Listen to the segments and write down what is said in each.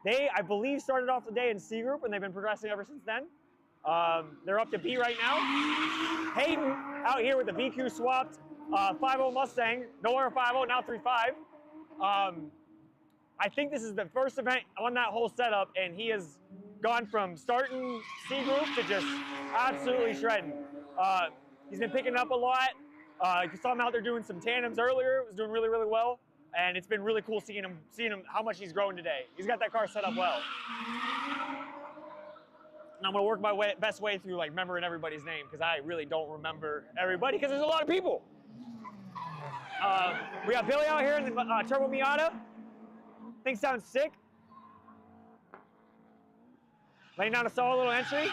They, I believe, started off the day in C group, and they've been progressing ever since then. They're up to B right now. Hayden out here with the VQ swapped 5.0 Mustang, no longer 5.0, now 3.5. I think this is the first event on that whole setup, and he has gone from starting C group to just absolutely shredding. He's been picking up a lot. You saw him out there doing some tandems earlier. It was doing really, really well, and it's been really cool seeing him how much he's grown today. He's got that car set up well. And I'm gonna work my best way through like remembering everybody's name, because I really don't remember everybody because there's a lot of people. We got Billy out here in the Turbo Miata. Thing sounds sick. Laying down a solid little entry.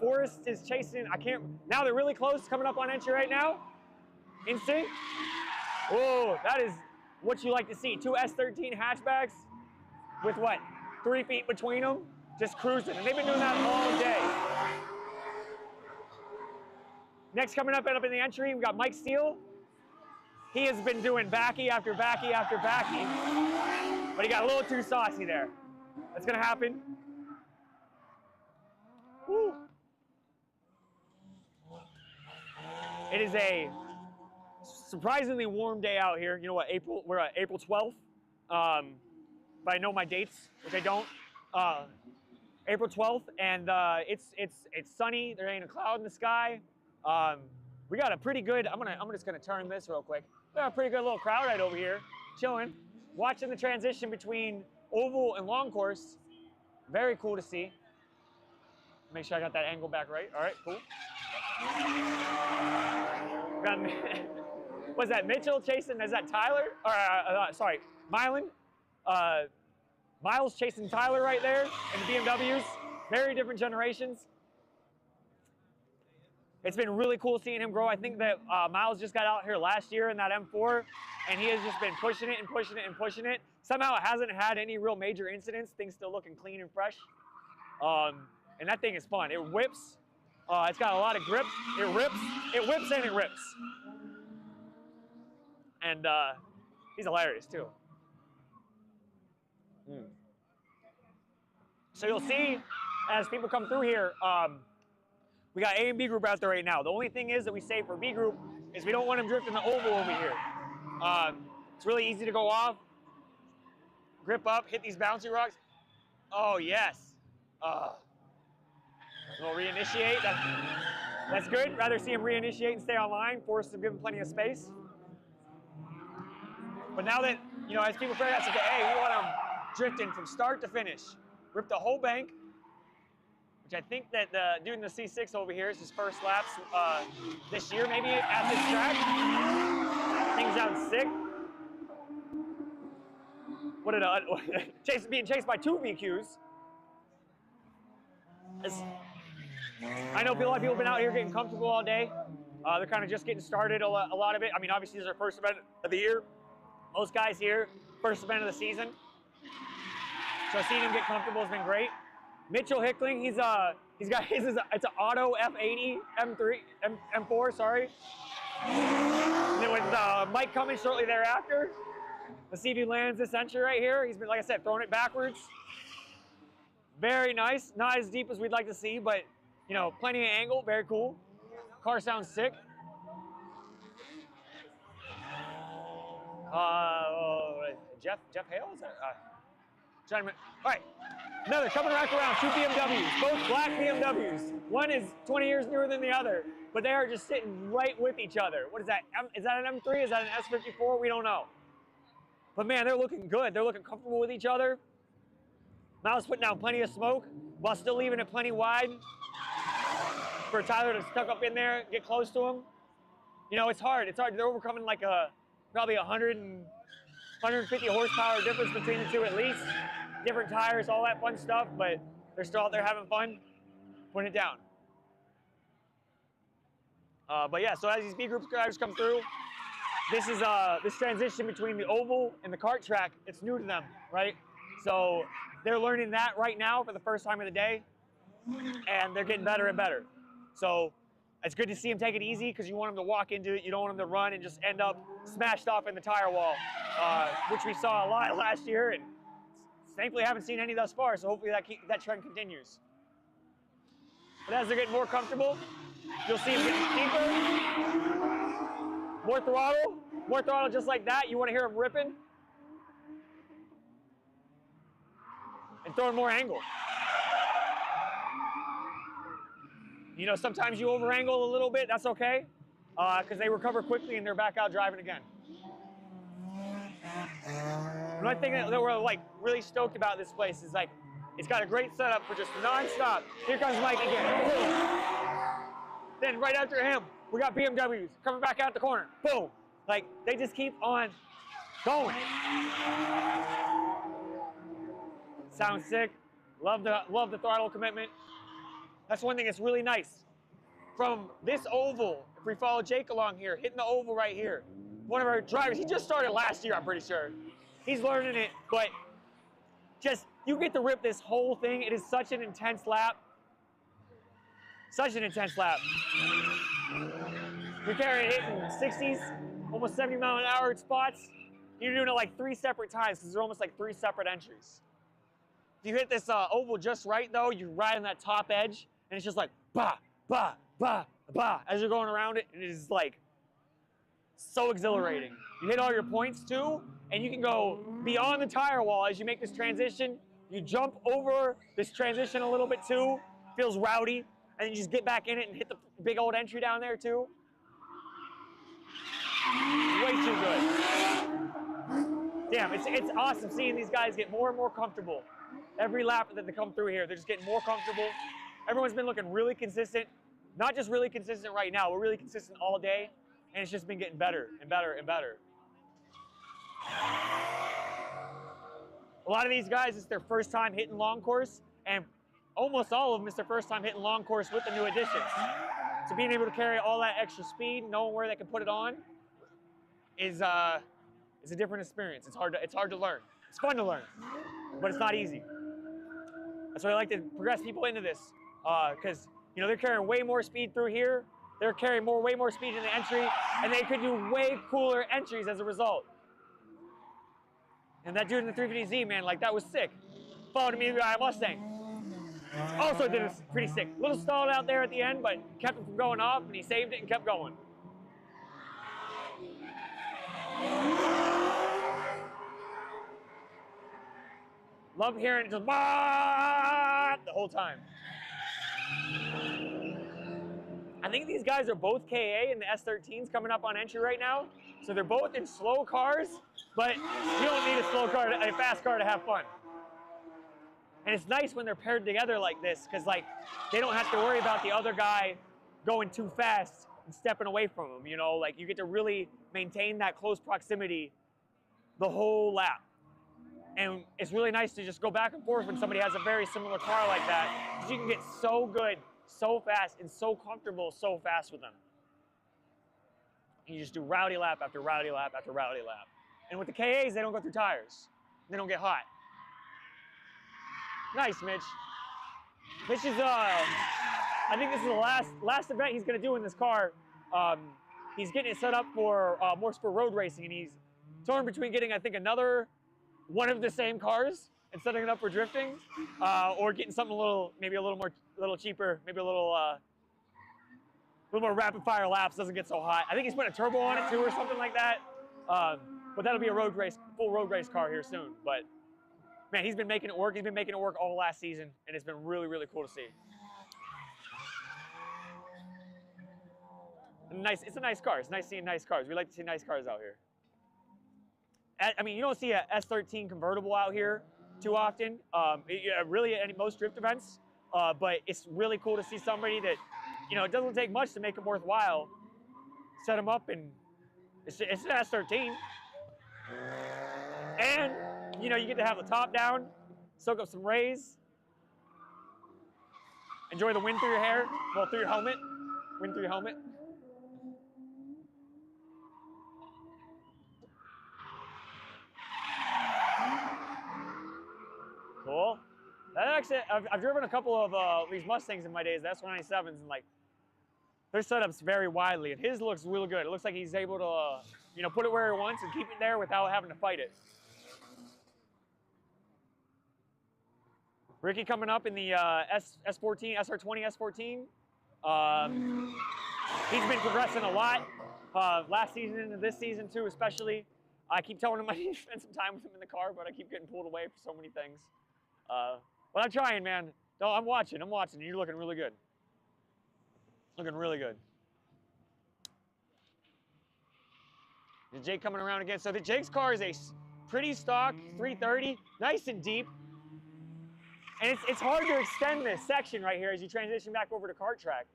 Forrest is chasing, now they're really close, coming up on entry right now. In sync. Whoa, that is what you like to see. Two S13 hatchbacks with what, 3 feet between them, just cruising. And they've been doing that all day. Next coming up in the entry, we got Mike Steele. He has been doing backy after backy after backy, but he got a little too saucy there. That's gonna happen. Woo. It is a surprisingly warm day out here. You know what, we're at April 12th, but I know my dates, which I don't. April 12th, and it's sunny. There ain't a cloud in the sky. We got a pretty good, I'm just gonna turn this real quick. We got a pretty good little crowd right over here, chilling, watching the transition between oval and long course. Very cool to see. Make sure I got that angle back right. All right, cool. Was that Mitchell chasing, is that Tyler? Or, sorry, Mylan. Miles chasing Tyler right there in the BMWs. Very different generations. It's been really cool seeing him grow. I think that Miles just got out here last year in that M4, and he has just been pushing it and pushing it and pushing it. Somehow it hasn't had any real major incidents. Things still looking clean and fresh. And that thing is fun. It whips. It's got a lot of grip. It rips. It whips and it rips. And he's hilarious too. So you'll see as people come through here, we got A and B group out there right now. The only thing is that we say for B group is we don't want them drifting the oval over here. It's really easy to go off, grip up, hit these bouncy rocks. Oh yes. We'll reinitiate. That's good. Rather see him reinitiate and stay online. Force to give him plenty of space. But now that, you know, as people figure out, okay, hey, we want him drifting from start to finish. Rip the whole bank, which I think that doing the C6 over here is his first laps this year, maybe at this track. Things sound sick. What did being chased by 2 VQs. I know a lot of people have been out here getting comfortable all day. They're kind of just getting started, a lot of it. I mean, obviously, this is our first event of the year. Most guys here, first event of the season. So seeing him get comfortable has been great. Mitchell Hickling, he's got it's an auto F80 M4, sorry. And then with Mike coming shortly thereafter, let's see if he lands this entry right here. He's been, like I said, throwing it backwards. Very nice, not as deep as we'd like to see, but you know, plenty of angle, very cool. Car sounds sick. Jeff Hale, is that? All right, another coming back around, 2 BMWs, both black BMWs. One is 20 years newer than the other, but they are just sitting right with each other. What is that? Is that an M3? Is that an S54? We don't know. But man, they're looking good. They're looking comfortable with each other. Miles putting down plenty of smoke while still leaving it plenty wide for Tyler to stuck up in there, get close to him. You know, it's hard. It's hard. They're overcoming like probably 150 horsepower difference between the two at least. Different tires, all that fun stuff, but they're still out there having fun, putting it down. But yeah, so as these B group drivers come through, this is this transition between the oval and the kart track. It's new to them, right? So they're learning that right now for the first time of the day, and they're getting better and better. So it's good to see them take it easy because you want them to walk into it. You don't want them to run and just end up smashed off in the tire wall, which we saw a lot last year. And Thankfully, I haven't seen any thus far, so hopefully that trend continues. But as they're getting more comfortable, you'll see them getting deeper. More throttle just like that. You want to hear them ripping. And throwing more angle. You know, sometimes you over angle a little bit, that's okay. Because they recover quickly and they're back out driving again. One thing that we're like really stoked about this place is like, it's got a great setup for just non-stop. Here comes Mike again. Boom. Then right after him, we got BMWs coming back out the corner. Boom. Like, they just keep on going. Sounds sick. Love the throttle commitment. That's one thing that's really nice. From this oval, if we follow Jake along here, hitting the oval right here, one of our drivers, he just started last year, I'm pretty sure. He's learning it, but just, you get to rip this whole thing. It is such an intense lap. Such an intense lap. You're carrying it in 60s, almost 70 mile an hour spots. You're doing it like 3 separate times because they're almost like 3 separate entries. If you hit this oval just right though, you're right on that top edge, and it's just like bah, bah, bah, bah, as you're going around it, and it is like so exhilarating. You hit all your points too, and you can go beyond the tire wall as you make this transition. You jump over this transition a little bit too, feels rowdy, and you just get back in it and hit the big old entry down there too. Way too good. Damn, it's awesome seeing these guys get more and more comfortable. Every lap that they come through here, they're just getting more comfortable. Everyone's been looking really consistent. Not just really consistent right now, we're really consistent all day, and it's just been getting better and better and better. A lot of these guys, it's their first time hitting long course, and almost all of them, it's their first time hitting long course with the new additions. So being able to carry all that extra speed, knowing where they can put it on, is a different experience. It's hard to learn. It's fun to learn, but it's not easy. That's why I like to progress people into this, because you know they're carrying way more speed through here. They're carrying way more speed in the entry, and they could do way cooler entries as a result. And that dude in the 350Z, man, like that was sick. Followed me by a Mustang. Also did it pretty sick. A little stalled out there at the end, but kept him from going off, and he saved it and kept going. Love hearing it just the whole time. I think these guys are both KA in the S13s coming up on entry right now. So they're both in slow cars, but you don't need a fast car to have fun. And it's nice when they're paired together like this, because like they don't have to worry about the other guy going too fast and stepping away from them. You know, like you get to really maintain that close proximity the whole lap. And it's really nice to just go back and forth when somebody has a very similar car like that, because you can get so good, so fast, and so comfortable so fast with them. And you just do rowdy lap after rowdy lap after rowdy lap. And with the KAs, they don't go through tires. They don't get hot. Nice, Mitch. Mitch is, I think this is the last event he's gonna do in this car. He's getting it set up for more for road racing, and he's torn between getting, I think, another one of the same cars and setting it up for drifting, or getting something maybe a little cheaper, maybe a little more rapid fire laps, doesn't get so hot. I think he's putting a turbo on it too, or something like that. But that'll be a full road race car here soon. But man, he's been making it work. He's been making it work all last season, and it's been really, really cool to see. It's a nice car. It's nice seeing nice cars. We like to see nice cars out here. I mean, you don't see a S13 convertible out here too often, really at most drift events, but it's really cool to see somebody that, you know, it doesn't take much to make them worthwhile. Set them up, and it's an S13. And, you know, you get to have the top down, soak up some rays, enjoy the wind through your hair, well, through your helmet, wind through your helmet. Cool. That actually, I've driven a couple of these Mustangs in my days, the S197s, and like, their setup's very widely, and his looks really good. It looks like he's able to, you know, put it where he wants and keep it there without having to fight it. Ricky coming up in the S14, SR20 S14. He's been progressing a lot last season and this season too, especially. I keep telling him I need to spend some time with him in the car, but I keep getting pulled away for so many things. But I'm trying, man. No, I'm watching. You're looking really good. Looking really good. Jake coming around again. So Jake's car is a pretty stock 330, nice and deep. And it's hard to extend this section right here as you transition back over to kart track.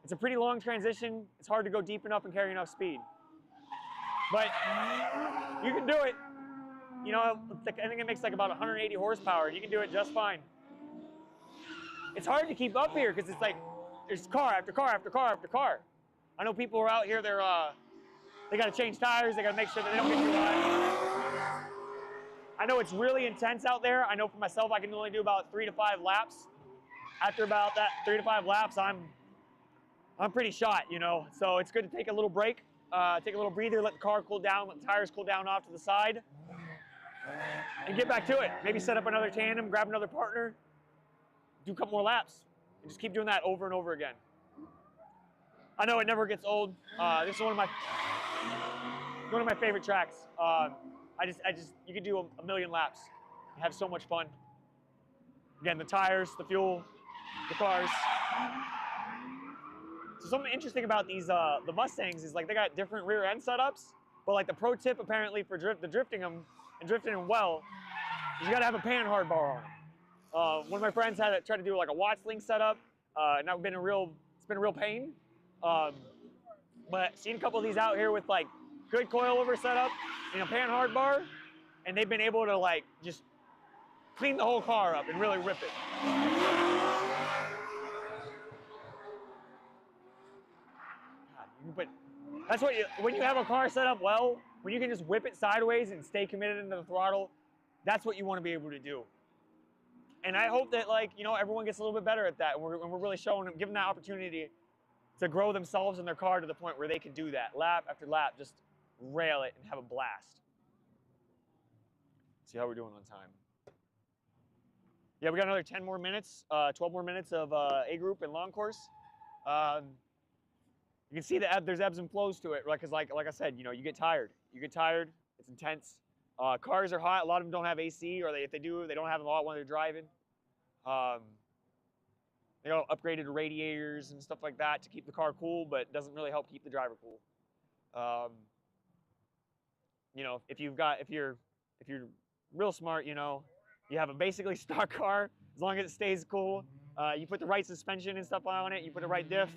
It's a pretty long transition. It's hard to go deep enough and carry enough speed. But you can do it. You know, I think it makes like about 180 horsepower. You can do it just fine. It's hard to keep up here because it's like there's car after car after car after car. I know people are out here, they got to change tires. They got to make sure that they don't get too hot. I know it's really intense out there. I know for myself, I can only do about 3 to 5 laps. After about that 3 to 5 laps, I'm pretty shot, you know. So it's good to take a little break, take a little breather, let the car cool down, let the tires cool down off to the side, and get back to it. Maybe set up another tandem, grab another partner, do a couple more laps, and just keep doing that over and over again. I know it never gets old. This is one of my favorite tracks. You can do a million laps, have so much fun. Again, the tires, the fuel, the cars. So something interesting about these the Mustangs is like they got different rear end setups, but like the pro tip apparently for drifting them well, is you got to have a panhard bar on them. One of my friends tried to do like a Watts Link setup, and that's been it's been a real pain. But seen a couple of these out here with like good coilover setup and a panhard bar, and they've been able to like just clean the whole car up and really rip it. But that's when you have a car set up well, when you can just whip it sideways and stay committed into the throttle, that's what you want to be able to do. And I hope that everyone gets a little bit better at that, and we're really showing them, giving that opportunity to grow themselves in their car to the point where they can do that lap after lap, just rail it and have a blast. See how we're doing on time. Yeah, we got another 10 more minutes, 12 more minutes of A group and long course. You can see that there's ebbs and flows to it, right? Because like I said, you get tired. It's intense. Cars are hot. A lot of them don't have AC, or if they do, they don't have them all when they're driving. They got upgraded radiators and stuff like that to keep the car cool, but it doesn't really help keep the driver cool. If you're real smart, you have a basically stock car as long as it stays cool. You put the right suspension and stuff on it. You put the right diff,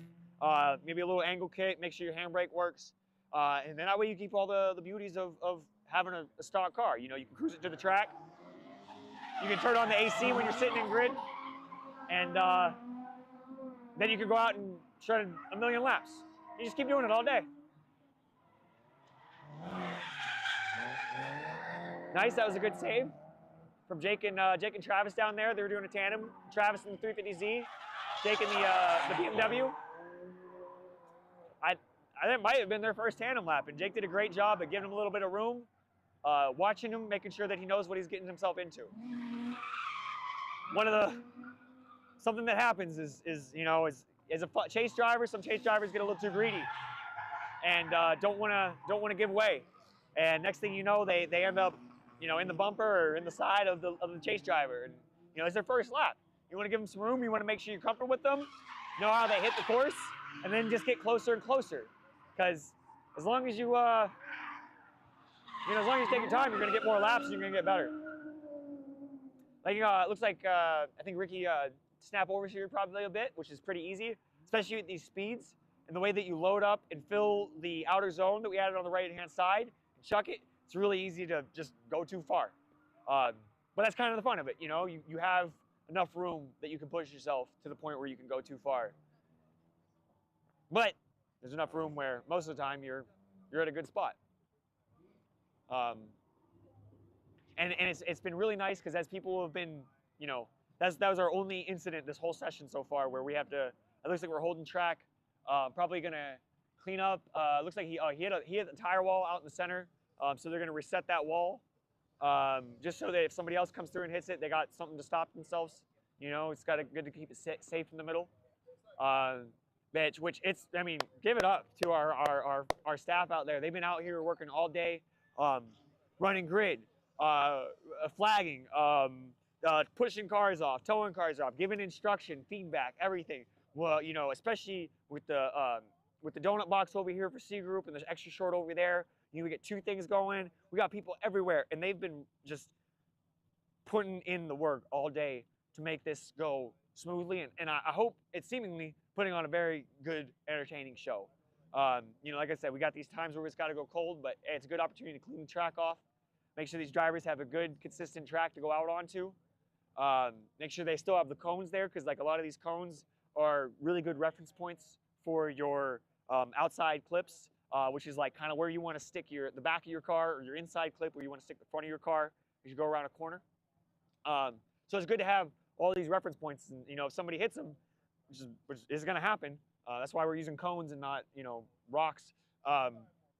maybe a little angle kit. Make sure your handbrake works, and then that way you keep all the beauties of having a stock car. You can cruise it to the track. You can turn on the AC when you're sitting in grid, and then you can go out and shred a million laps. You just keep doing it all day. Nice, that was a good save from Jake and Travis down there. They were doing a tandem. Travis in the 350Z, Jake in the BMW. That might have been their first tandem lap, and Jake did a great job at giving him a little bit of room, watching him, making sure that he knows what he's getting himself into. Something that happens is as a chase driver, some chase drivers get a little too greedy and don't want to give way. And next thing you know, they end up in the bumper or in the side of the chase driver. And it's their first lap. You want to give them some room. You want to make sure you're comfortable with them. Know how they hit the course, and then just get closer and closer. Because as long as you as long as you take your time, you're going to get more laps and you're going to get better. Like it looks like I think Ricky snap over here probably a bit, which is pretty easy, especially at these speeds. And the way that you load up and fill the outer zone that we added on the right-hand side and chuck it, it's really easy to just go too far. But that's kind of the fun of it, you have enough room that you can push yourself to the point where you can go too far. But there's enough room where most of the time you're at a good spot. And it's been really nice because as people have been, that was our only incident this whole session so far where we have to, it looks like we're holding track, probably gonna clean up. Looks like he hit the tire wall out in the center, so they're gonna reset that wall just so that if somebody else comes through and hits it, they got something to stop themselves. You know, it's got good to keep it safe in the middle. Which it's, I mean, give it up to our staff out there. They've been out here working all day, running grid, flagging, pushing cars off, towing cars off, giving instruction, feedback, everything. Well, you know, especially with the donut box over here for C Group and the extra short over there, you know, we get 2 things going. We got people everywhere, and they've been just putting in the work all day to make this go smoothly, and I hope it's seemingly putting on a very good, entertaining show. You know, like I said, we got these times where it's got to go cold, but it's a good opportunity to clean the track off, make sure these drivers have a good, consistent track to go out onto. Make sure they still have the cones there, because like a lot of these cones are really good reference points for your outside clips, which is like kind of where you want to stick the back of your car, or your inside clip where you want to stick the front of your car as you go around a corner. So it's good to have all these reference points, and you know, if somebody hits them, which is going to happen, that's why we're using cones and not, you know, rocks.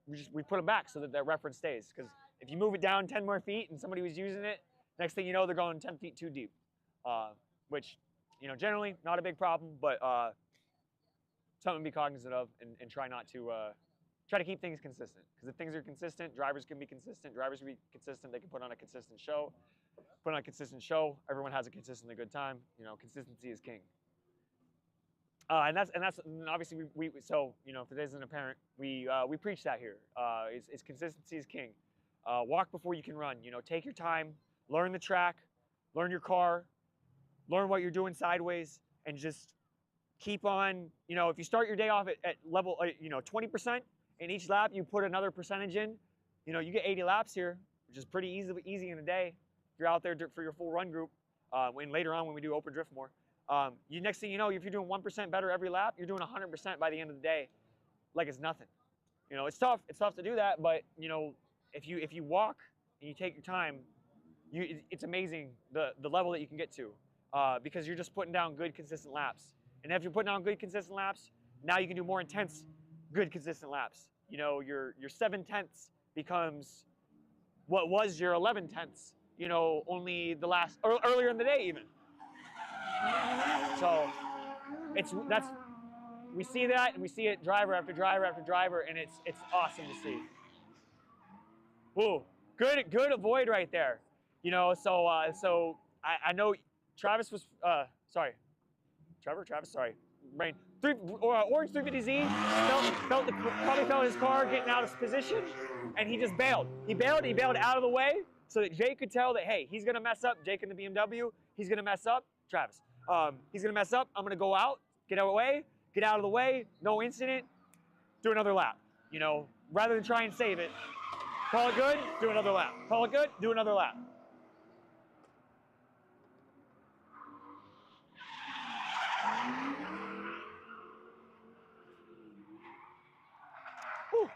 We put them back so that reference stays, because if you move it down 10 more feet and somebody was using it, next thing you know, they're going 10 feet too deep, which, you know, generally not a big problem, but something to be cognizant of, and try to keep things consistent. Because if things are consistent, drivers can be consistent. Drivers can be consistent. They can put on a consistent show. Put on a consistent show. Everyone has a consistently good time. You know, consistency is king. And obviously so, you know, if it isn't apparent, we preach that here. It's consistency is king. Walk before you can run. You know, take your time, learn the track, learn your car, learn what you're doing sideways, and just keep on. You know, if you start your day off at level, you know, 20%, and each lap you put another percentage in, you know, you get 80 laps here, which is pretty easy in a day. If you're out there for your full run group, when later on when we do open drift more. Next thing you know, if you're doing 1% better every lap, you're doing 100% by the end of the day, like it's nothing. You know, it's tough. It's tough to do that, but you know, if you walk and you take your time, it's amazing the level that you can get to, because you're just putting down good, consistent laps. And if you're putting down good, consistent laps, now you can do more intense, good, consistent laps. You know, your 7/10 becomes what was your 11/10. You know, only earlier in the day even. So we see that, and we see it driver after driver after driver, and it's awesome to see. Ooh, good avoid right there. You know, so I know Travis was Travis, sorry, brain. Orange 350Z probably felt his car getting out of position, and he just bailed. He bailed out of the way so that Jake could tell that, hey, he's gonna mess up. Jake in the BMW, he's gonna mess up. Travis, he's gonna mess up. I'm gonna go out, get out of the way, no incident, do another lap. You know, rather than try and save it, call it good, do another lap. Call it good, do another lap. Whew.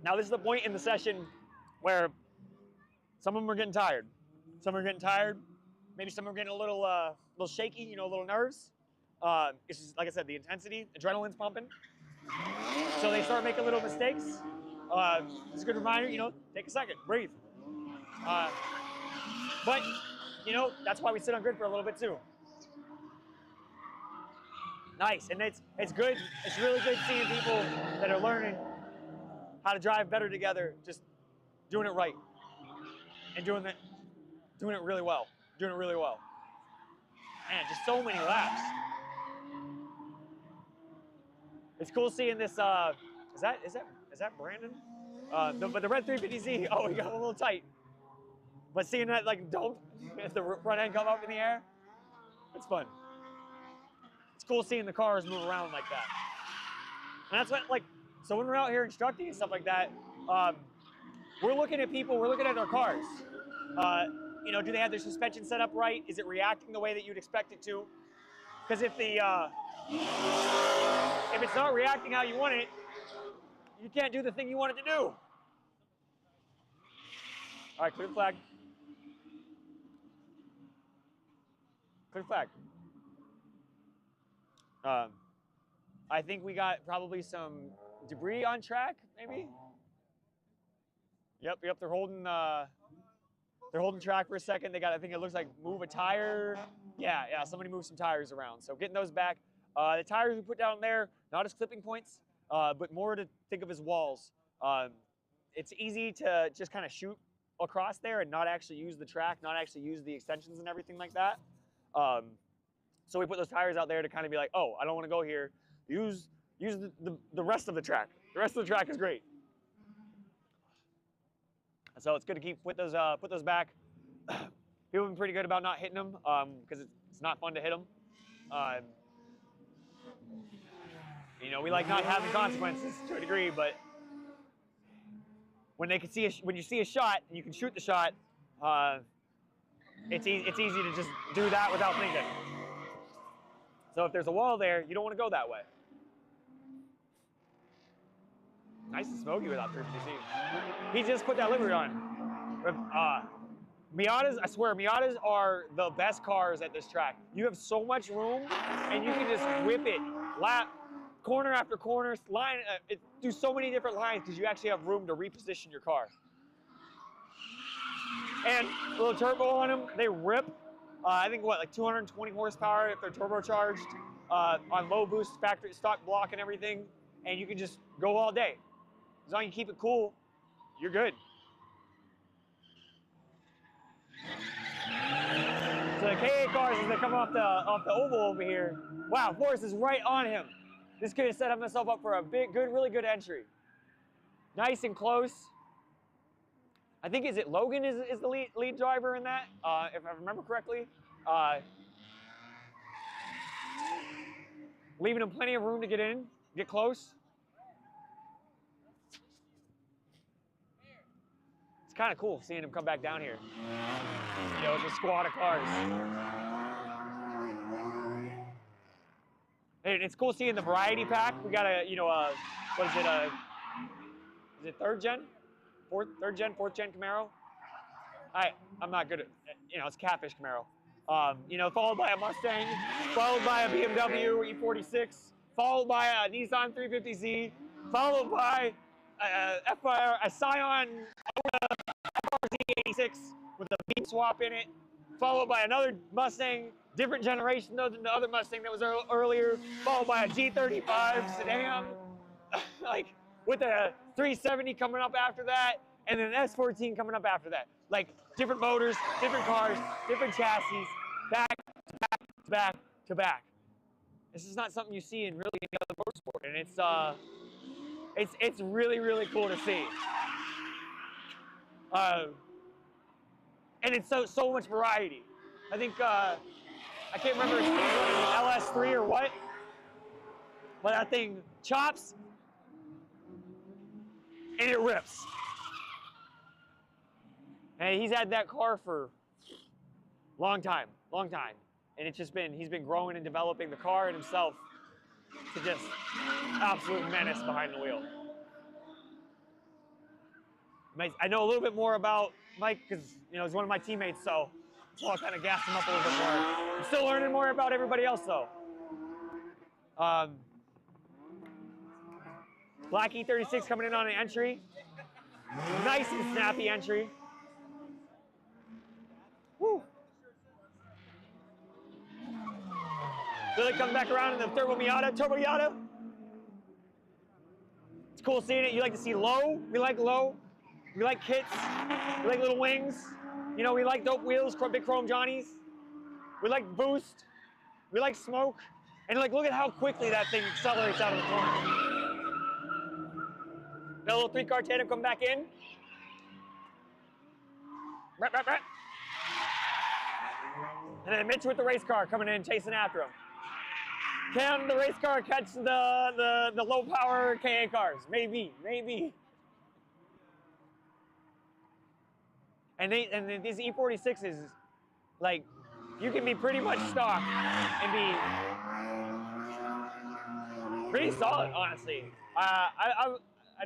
Now this is the point in the session where some of them are getting tired. Some are getting tired. Maybe some are getting a little shaky, you know, a little nerves. It's just, like I said, the intensity, adrenaline's pumping. So they start making little mistakes. It's a good reminder, you know, take a second, breathe. But, you know, that's why we sit on grid for a little bit too. Nice, and it's good. It's really good seeing people that are learning how to drive better together, just doing it right, and doing it really well. Doing it really well. Man, just so many laps. It's cool seeing this. Is that Brandon? But the red 350Z. Oh, he got a little tight. But seeing that like dome, the front end come up in the air, it's fun. It's cool seeing the cars move around like that. And that's what, like, so when we're out here instructing and stuff like that, we're looking at people, we're looking at our cars. You know, do they have their suspension set up right? Is it reacting the way that you'd expect it to? Because if it's not reacting how you want it, you can't do the thing you want it to do. All right, clear the flag. Clear flag. I think we got probably some debris on track, maybe? Yep. They're holding track for a second. They got, I think it looks like move a tire. Yeah. Somebody moved some tires around. So getting those back. The tires we put down there, not as clipping points, but more to think of as walls. It's easy to just kind of shoot across there and not actually use the track, not actually use the extensions and everything like that. So we put those tires out there to kind of be like, oh, I don't want to go here. Use the rest of the track. The rest of the track is great. So it's good to put those back. People have been pretty good about not hitting them because it's not fun to hit them. You know, we like not having consequences to a degree, but when you see a shot and you can shoot the shot, it's easy to just do that without thinking. So if there's a wall there, you don't want to go that way. Nice and smoky without 350Z. He just put that livery on. Miatas, I swear, Miatas are the best cars at this track. You have so much room, and you can just whip it, corner after corner, line, do so many different lines because you actually have room to reposition your car. And a little turbo on them, they rip. I think what, like 220 horsepower if they're turbocharged on low boost factory stock block and everything, and you can just go all day. As long as you keep it cool, you're good. So the KA cars, as they come off the oval over here, wow, Forrest is right on him. This could have set himself up for a really good entry. Nice and close. I think, is it Logan is the lead driver in that, if I remember correctly. Leaving him plenty of room to get in, get close. It's kind of cool seeing him come back down here. You know, it's a squad of cars. And it's cool seeing the variety pack. We got a, what is it, third gen? Fourth gen Camaro? I'm not good at, it's Catfish Camaro. Followed by a Mustang, followed by a BMW E46, followed by a Nissan 350Z, followed by a Scion FRZ86 with a beam swap in it, followed by another Mustang, different generation though than the other Mustang that was earlier, followed by a G35 sedan, like with a 370 coming up after that, and then an S14 coming up after that. Like different motors, different cars, different chassis, back to back to back to back. This is not something you see in really any other motorsport, and it's really, really cool to see. And it's so much variety. I think I can't remember if it was LS3 or what, but that thing chops and it rips. And he's had that car for a long time. And it's just he's been growing and developing the car and himself to just absolute menace behind the wheel. I know a little bit more about Mike because, he's one of my teammates, so I'll kind of gas him up a little bit more. I'm still learning more about everybody else, though. Black E36 coming in on an entry. Nice and snappy entry. Woo. Billy comes back around in the Turbo Miata. It's cool seeing it. You like to see low. We like low. We like kits. We like little wings. We like dope wheels, big chrome Johnnies. We like boost. We like smoke. And look at how quickly that thing accelerates out of the corner. Got a little 3-car tandem come back in. And then Mitch with the race car coming in, chasing after him. Can the race car catch the low power KA cars? Maybe. And these E46s, like, you can be pretty much stock and be pretty solid, honestly. I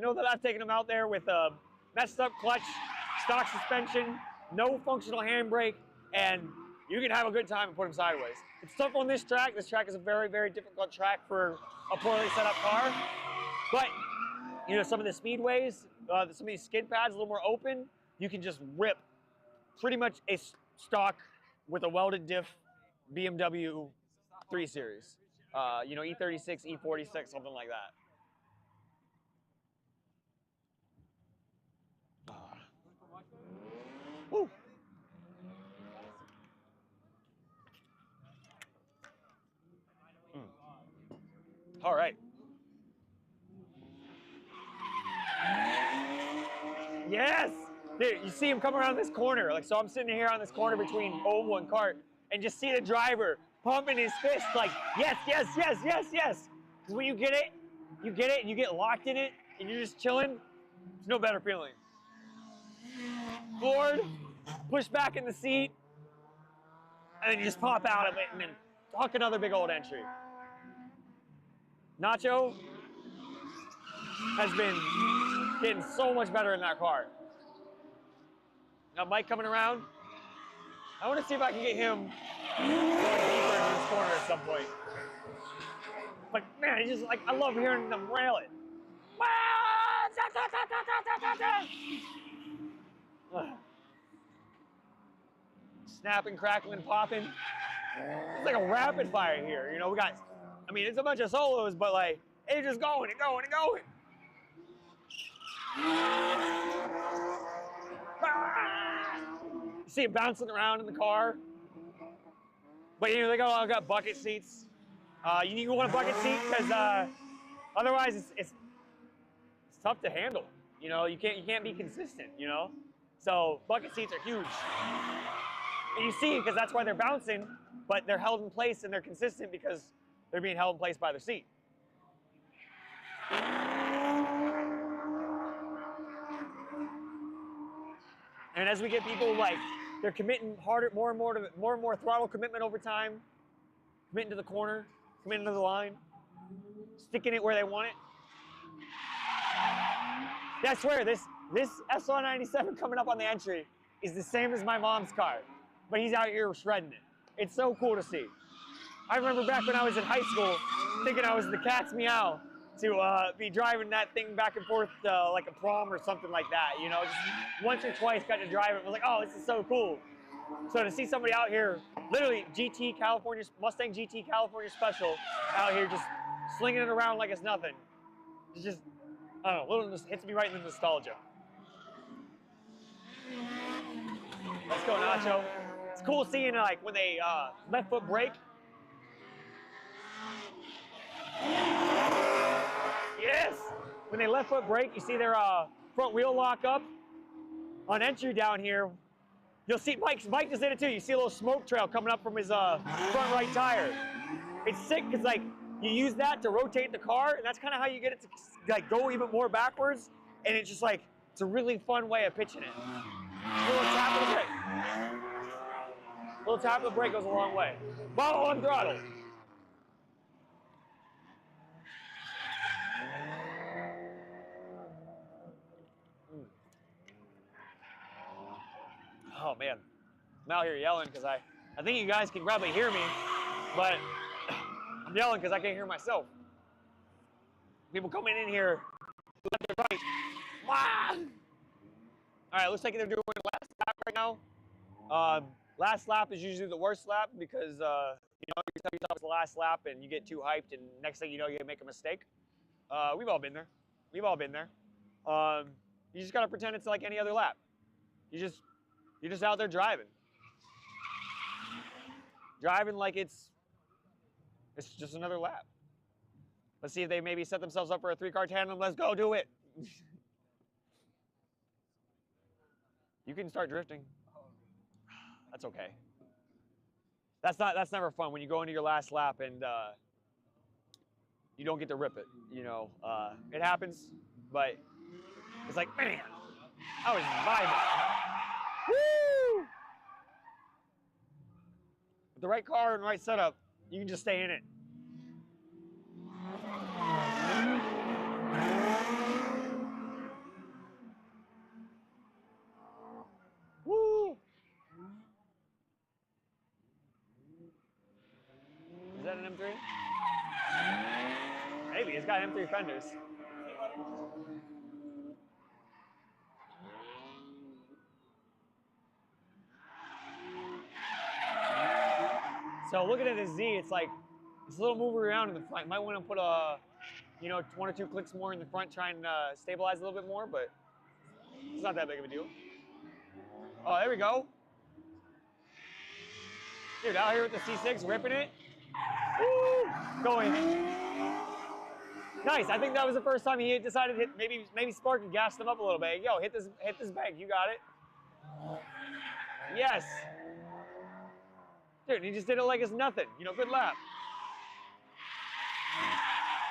know that I've taken them out there with a messed up clutch, stock suspension, no functional handbrake, and you can have a good time and put them sideways. It's tough on this track. This track is a very, very difficult track for a poorly set up car. But, some of the speedways, some of these skid pads a little more open, you can just rip pretty much a stock with a welded diff BMW 3 Series. You know, E36, E46, something like that. Woo. All right. Yes! Dude, you see him come around this corner. Like, so I'm sitting here on this corner between oval and cart and just see the driver pumping his fist like, yes, yes, yes, yes, yes. Because when you get it and you get locked in it and you're just chilling, there's no better feeling. Forward, push back in the seat, and then you just pop out of it and then huck another big old entry. Nacho has been getting so much better in that car. Now Mike coming around. I want to see if I can get him going deeper into this corner at some point. But man, it's just like, I love hearing them rail it. Snapping, crackling, popping. It's like a rapid fire here. You know, we got, I mean, it's a bunch of solos, but like, it's just going and going and going. You see it bouncing around in the car. But you know, they got bucket seats. You want a bucket seat because otherwise it's tough to handle. You know, you can't be consistent. You know, so bucket seats are huge. And you see, because that's why they're bouncing, but they're held in place and they're consistent because they're being held in place by their seat. And as we get people like, they're committing harder, more and more throttle commitment over time, committing to the corner, committing to the line, sticking it where they want it. Yeah, I swear, this SR97 coming up on the entry is the same as my mom's car, but he's out here shredding it. It's so cool to see. I remember back when I was in high school, thinking I was the cat's meow to be driving that thing back and forth like a prom or something like that. You know, just once or twice got to drive it. I was like, oh, this is so cool. So to see somebody out here, literally GT California, Mustang GT California Special, out here just slinging it around like it's nothing. It's just, I don't know, hits me right in the nostalgia. Let's go, Nacho. It's cool seeing like when they left foot brake. Yes! When they left foot brake, you see their front wheel lock up. On entry down here, you'll see Mike just did it too. You see a little smoke trail coming up from his front right tire. It's sick because like you use that to rotate the car, and that's kind of how you get it to like go even more backwards. And it's just like, it's a really fun way of pitching it. A little tap of the brake. A little tap of the brake goes a long way. Ball on throttle. Oh man, I'm out here yelling because I think you guys can probably hear me, but I'm yelling because I can't hear myself. People coming in here left and right. Wow! All right, looks like they're doing last lap right now. Last lap is usually the worst lap because you know, you tell yourself it's the last lap and you get too hyped and next thing you know you make a mistake. We've all been there. We've all been there. You just gotta pretend it's like any other lap. You're just out there driving. Driving like it's just another lap. Let's see if they maybe set themselves up for a 3-car tandem. Let's go do it. You can start drifting. That's okay. That's never fun when you go into your last lap and you don't get to rip it. You know, it happens, but it's like, man, I was vibing. Woo! With the right car and right setup, you can just stay in it. Woo! Is that an M3? Maybe, it's got M3 fenders. So looking at this Z, it's like, it's a little moving around in the front. Might want to put a, you know, 1 or 2 clicks more in the front, try and stabilize a little bit more, but it's not that big of a deal. Oh, there we go. Dude, out here with the C6, ripping it. Woo! Going. Nice. I think that was the first time he decided to hit. Maybe Sparky gassed him up a little bit. Yo, hit this bank. You got it. Yes. Dude, he just did it like it's nothing. You know, good lap.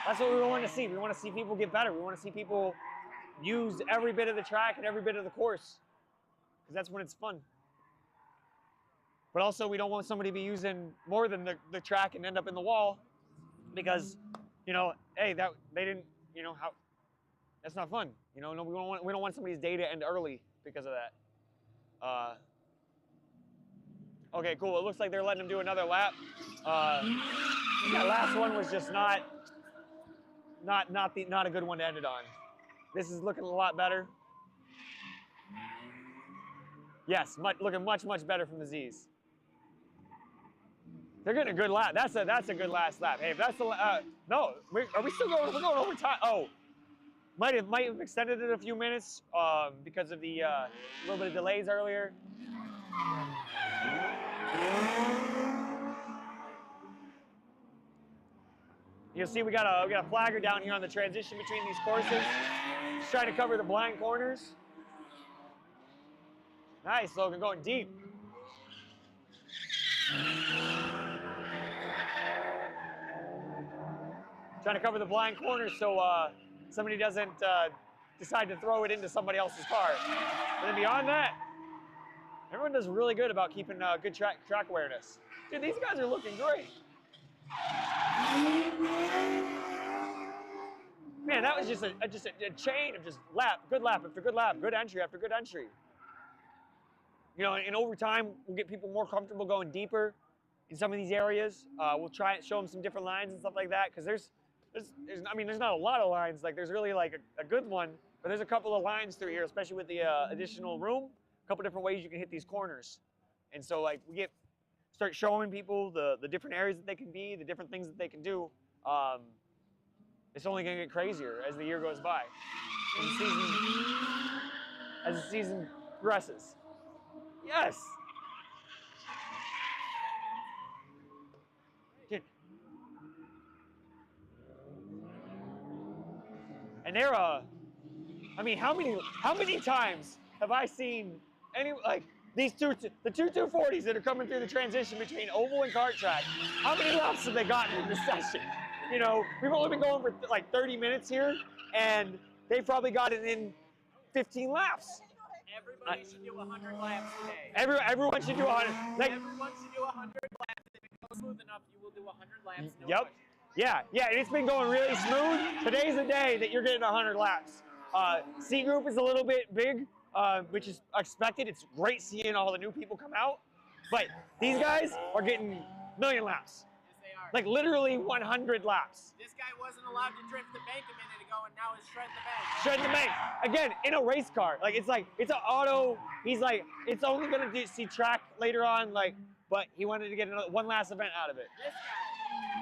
That's what we want to see. We want to see people get better. We want to see people use every bit of the track and every bit of the course, because that's when it's fun. But also, we don't want somebody to be using more than the track and end up in the wall, because, you know, hey, they didn't, you know, how, that's not fun. You know, no, we don't want somebody's day to end early because of that. Okay, cool. It looks like they're letting him do another lap. That last one was just not a good one to end it on. This is looking a lot better. Yes, looking much better from the Z's. They're getting a good lap. That's a good last lap. Hey, if that's the no, are we still going? We're going over time. Oh, might have extended it a few minutes because of the little bit of delays earlier. You'll see we got a flagger down here on the transition between these courses. Just trying to cover the blind corners. Nice, Logan, going deep. Trying to cover the blind corners so somebody doesn't decide to throw it into somebody else's car. But then beyond that, everyone does really good about keeping good track awareness. Dude, these guys are looking great. Man, that was just a chain of just good lap after good lap, good entry after good entry. You know, and over time, we'll get people more comfortable going deeper in some of these areas. We'll try and show them some different lines and stuff like that, because there's not a lot of lines. Like, there's really like a good one, but there's a couple of lines through here, especially with the additional room. A couple different ways you can hit these corners. And so, like, start showing people the different areas that they can be, the different things that they can do. It's only going to get crazier as the year goes by, as the season progresses. Yes. Dude. And they're I mean, how many times have I seen the two 240s that are coming through the transition between oval and kart track? How many laps have they gotten in this session? You know, we've only been going for like 30 minutes here, and they've probably got it in 15 laps. Everybody should do 100 laps today. Everyone should do 100. Everyone should do 100 laps. If it goes smooth enough, you will do 100 laps. No yep. question. Yeah, and it's been going really smooth. Today's the day that you're getting 100 laps. C group is a little bit big, which is expected. It's great seeing all the new people come out, but these guys are getting million laps. Yes, they are. Like literally 100 laps. This guy wasn't allowed to drift the bank a minute ago, and now he's shredding the bank. Shredding the bank. Again, in a race car. It's an auto. He's like, it's only going to see track later on, but he wanted to get one last event out of it. This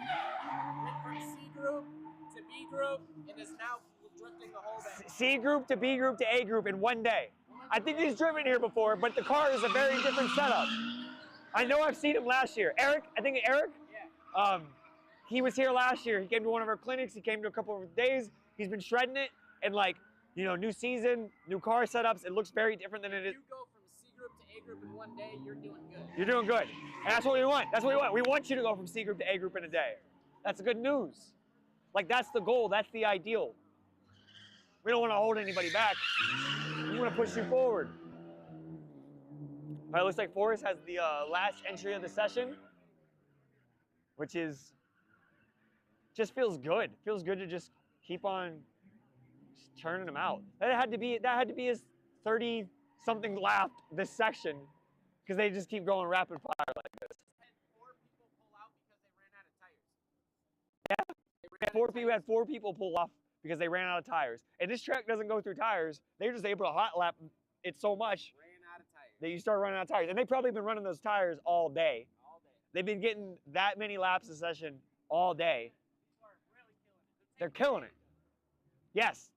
guy went from C group to B group and is now drifting the whole bank. C group to B group to A group in one day. I think he's driven here before, but the car is a very different setup. I know I've seen him last year. Eric? Yeah. He was here last year. He came to one of our clinics. He came to a couple of days. He's been shredding it, and new season, new car setups. It looks very different than it is. If you go from C group to A group in one day, you're doing good. You're doing good. And that's what we want. We want you to go from C group to A group in a day. That's good news. That's the goal. That's the ideal. We don't want to hold anybody back. We want to push you forward. All right, looks like Forrest has the last entry of the session, which just feels good. Feels good to just keep on turning them out. That had to be his 30-something lap this section, because they just keep going rapid fire like this. Had 4 people pull out because they ran out of tires. Yeah, we had 4 people pull off because they ran out of tires. And this track doesn't go through tires. They're just able to hot lap it so much Ran out of tires. that you start running out of tires. And they've probably been running those tires all day. All day. They've been getting that many laps a session all day. They're killing it. Yes.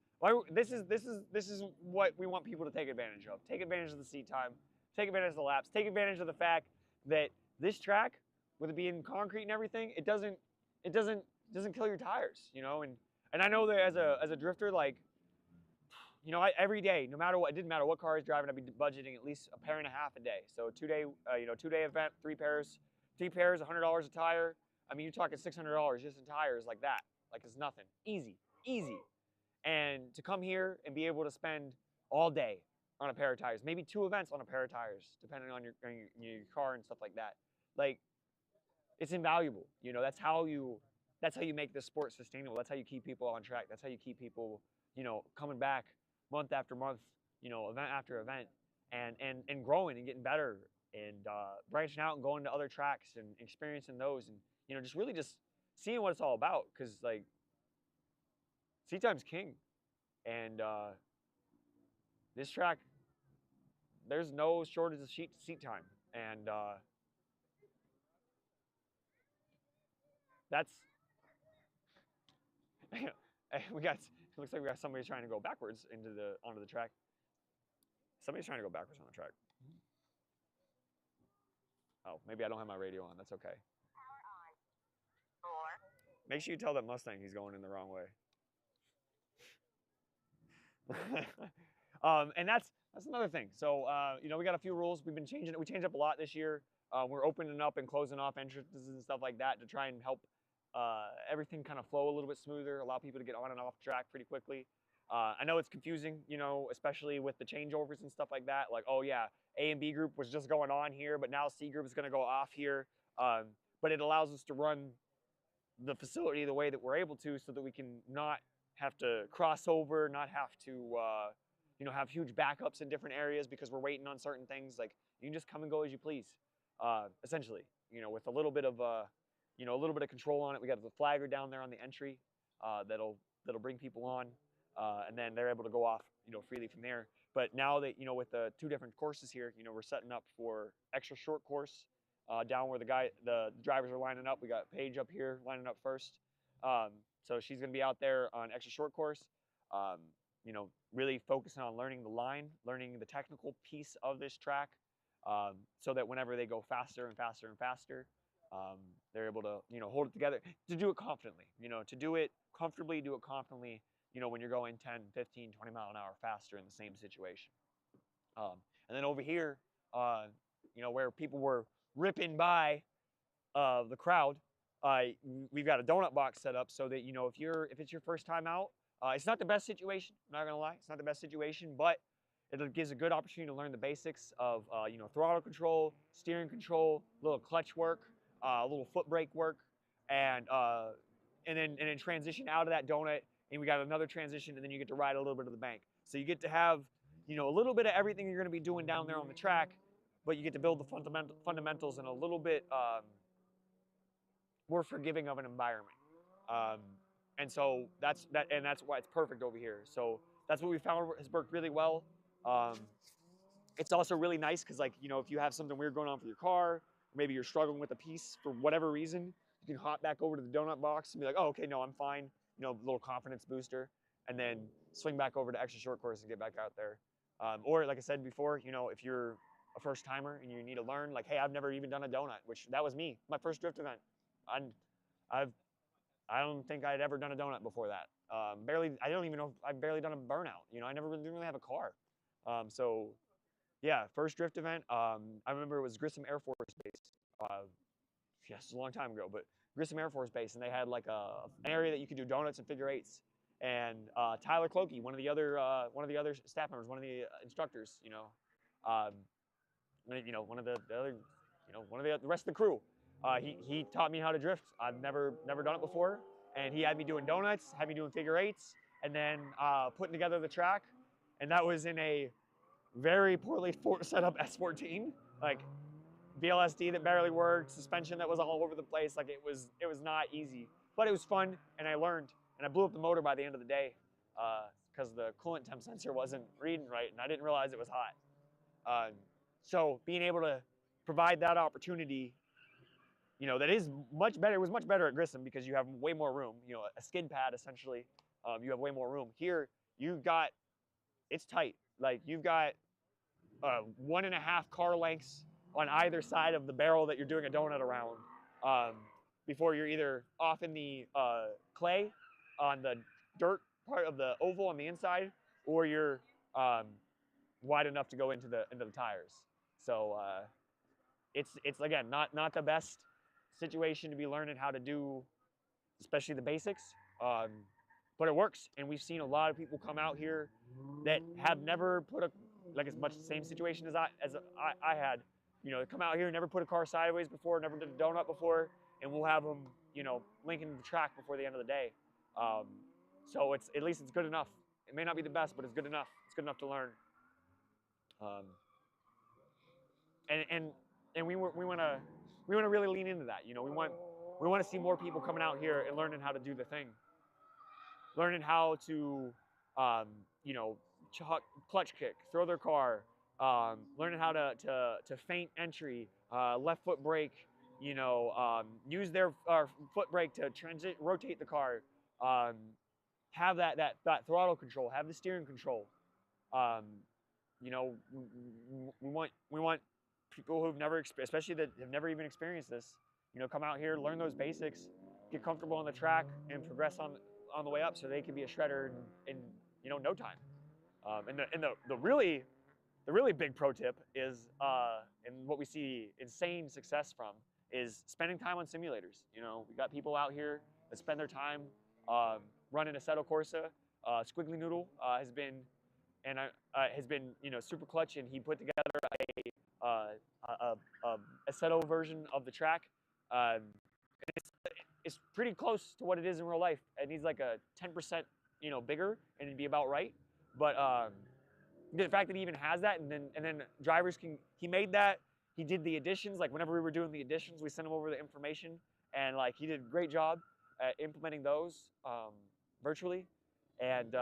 This is what we want people to take advantage of. Take advantage of the seat time. Take advantage of the laps. Take advantage of the fact that this track, with it being concrete and everything, it doesn't kill your tires, you know. And I know that as a drifter, like, you know, every day, no matter what, it didn't matter what car I was driving, I'd be budgeting at least a pair and a half a day. So 2-day, 2-day event, 3 pairs, $100 a tire. I mean, you're talking $600 just in tires like that. Like it's nothing. Easy, easy. And to come here and be able to spend all day on a pair of tires, maybe 2 events on a pair of tires, depending on your car and stuff like that. Like, it's invaluable. You know, that's how you make this sport sustainable. That's how you keep people on track. That's how you keep people, you know, coming back month after month, you know, event after event, and growing and getting better and branching out and going to other tracks and experiencing those, and, you know, just really just seeing what it's all about. Because, like, seat time's king. And this track, there's no shortage of seat time. And that's it looks like we got somebody trying to go backwards onto the track. Somebody's trying to go backwards on the track. Oh, maybe I don't have my radio on. That's okay. Make sure you tell that Mustang he's going in the wrong way. And that's another thing. So you know, we got a few rules. We've been changing it. We changed up a lot this year. We're opening up and closing off entrances and stuff like that to try and help everything kind of flow a little bit smoother, allow people to get on and off track pretty quickly. I know it's confusing, you know, especially with the changeovers and stuff like that. Like, oh yeah, A and B group was just going on here, but now C group is going to go off here. But it allows us to run the facility the way that we're able to, so that we can not have to cross over, not have to, you know, have huge backups in different areas because we're waiting on certain things. Like, you can just come and go as you please, essentially, you know, with a little bit of, you know, a little bit of control on it. We got the flagger down there on the entry that'll bring people on, and then they're able to go off, you know, freely from there. But now that, you know, with the 2 different courses here, you know, we're setting up for extra short course down where the drivers are lining up. We got Paige up here lining up first. So she's going to be out there on extra short course, you know, really focusing on learning the line, learning the technical piece of this track, so that whenever they go faster and faster and faster, they're able to, you know, hold it together, to do it confidently, you know, to do it comfortably, do it confidently, you know, when you're going 10, 15, 20 mile an hour faster in the same situation. And then over here, you know, where people were ripping by the crowd, we've got a donut box set up so that, you know, if it's your first time out, it's not the best situation. I'm not gonna lie, it's not the best situation, but it gives a good opportunity to learn the basics of, you know, throttle control, steering control, a little clutch work, a little foot brake work, and then transition out of that donut, and we got another transition, and then you get to ride a little bit of the bank. So you get to have, you know, a little bit of everything you're gonna be doing down there on the track, but you get to build the fundamentals in a little bit more forgiving of an environment. And so that's why it's perfect over here. So that's what we found has worked really well. It's also really nice because, like, you know, if you have something weird going on with your car, or maybe you're struggling with a piece for whatever reason, you can hop back over to the donut box and be like, oh, okay, no, I'm fine. You know, a little confidence booster, and then swing back over to extra short course and get back out there. Or like I said before, you know, if you're a first timer and you need to learn, like, hey, I've never even done a donut, which that was me, my first drift event. I don't think I'd ever done a donut before that. I don't even know if I've barely done a burnout. You know, I never didn't really have a car. So yeah, first drift event. I remember it was Grissom Air Force Base. Yes, a long time ago, but Grissom Air Force Base, and they had like an area that you could do donuts and figure eights. And Tyler Clokey, one of the other staff members, one of the instructors, you know, one of the other, you know, one of the rest of the crew. He taught me how to drift. I've never done it before, and he had me doing donuts, had me doing figure eights, and then putting together the track. And that was in a very poorly set up S14, like VLSD that barely worked, suspension that was all over the place. Like, it was not easy, but it was fun, and I learned. And I blew up the motor by the end of the day because the coolant temp sensor wasn't reading right, and I didn't realize it was hot. So being able to provide that opportunity that is much better. It was much better at Grissom because you have way more room. A skid pad essentially. You have way more room. Here, it's tight. Like you've got 1.5 car lengths on either side of the barrel that you're doing a donut around before you're either off in the clay on the dirt part of the oval on the inside, or you're wide enough to go into the tires. So it's again not the best situation to be learning how to do, especially the basics, but it works. And we've seen a lot of people come out here that have never put as much the same situation as I had. Come out here, never put a car sideways before, never did a donut before, and we'll have them, linking the track before the end of the day. So at least it's good enough. It may not be the best, but it's good enough. It's good enough to learn. And we want to really lean into that. We want to see more people coming out here and learning how to do the thing, learning how to clutch kick, throw their car, learning how to feint entry, left foot brake, use their foot brake to rotate the car, have that throttle control, have the steering control. We want people who've never, especially that have never even experienced this, come out here, learn those basics, get comfortable on the track, and progress on the way up, so they can be a shredder in no time. And the really big pro tip is, and what we see insane success from, is spending time on simulators. We got people out here that spend their time running Assetto Corsa. Squiggly Noodle has been super clutch, and he put together a Assetto version of the track. It's pretty close to what it is in real life. It needs like a 10% bigger, and it'd be about right. But the fact that he even has that, and then drivers can, he made that, he did the additions. Like whenever we were doing the additions, we sent him over the information, and like he did a great job at implementing those virtually. And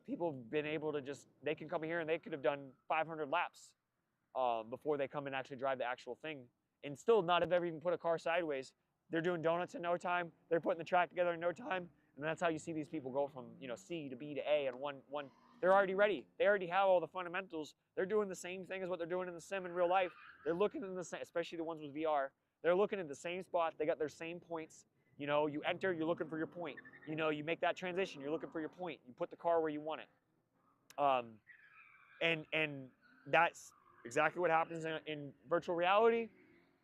people have been able to they can come here and they could have done 500 laps before they come and actually drive the actual thing, and still not have ever even put a car sideways. They're doing donuts in no time. They're putting the track together in no time, and that's how you see these people go from C to B to A in one. They're already ready. They already have all the fundamentals. They're doing the same thing as what they're doing in the sim in real life. They're looking in the same, especially the ones with VR. They're looking at the same spot. They got their same points. You enter, you're looking for your point. You make that transition, you're looking for your point. You put the car where you want it. And that's exactly what happens in virtual reality,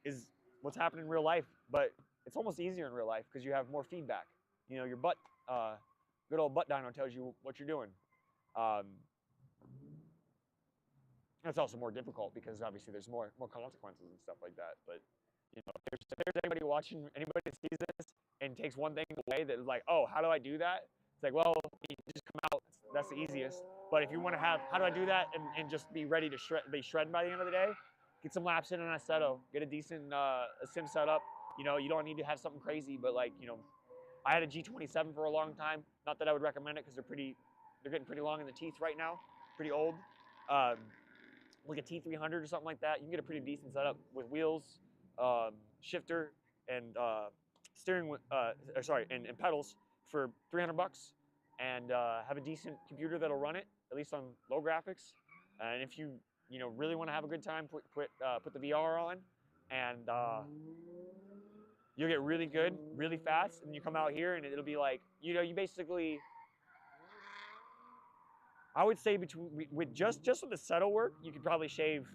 is what's happening in real life. But it's almost easier in real life because you have more feedback. Your butt, good old butt dyno tells you what you're doing. It's also more difficult because obviously there's more consequences and stuff like that. But if there's anybody watching, anybody that sees this and takes one thing away that is like, oh, how do I do that? It's like, well, you just come out. That's the easiest. But if you want to have, how do I do that and just be ready to be shredding by the end of the day? Get some laps in on Assetto. Get a decent sim setup. You don't need to have something crazy, but like, I had a G27 for a long time. Not that I would recommend it because they're getting pretty long in the teeth right now, pretty old. Like a T300 or something like that. You can get a pretty decent setup with wheels, shifter, and steering, and pedals for $300, and have a decent computer that'll run it, at least on low graphics. And if you really want to have a good time, put the VR on, and you'll get really good, really fast. And you come out here, and it'll be like, you basically, I would say with just with the Assetto work, you could probably shave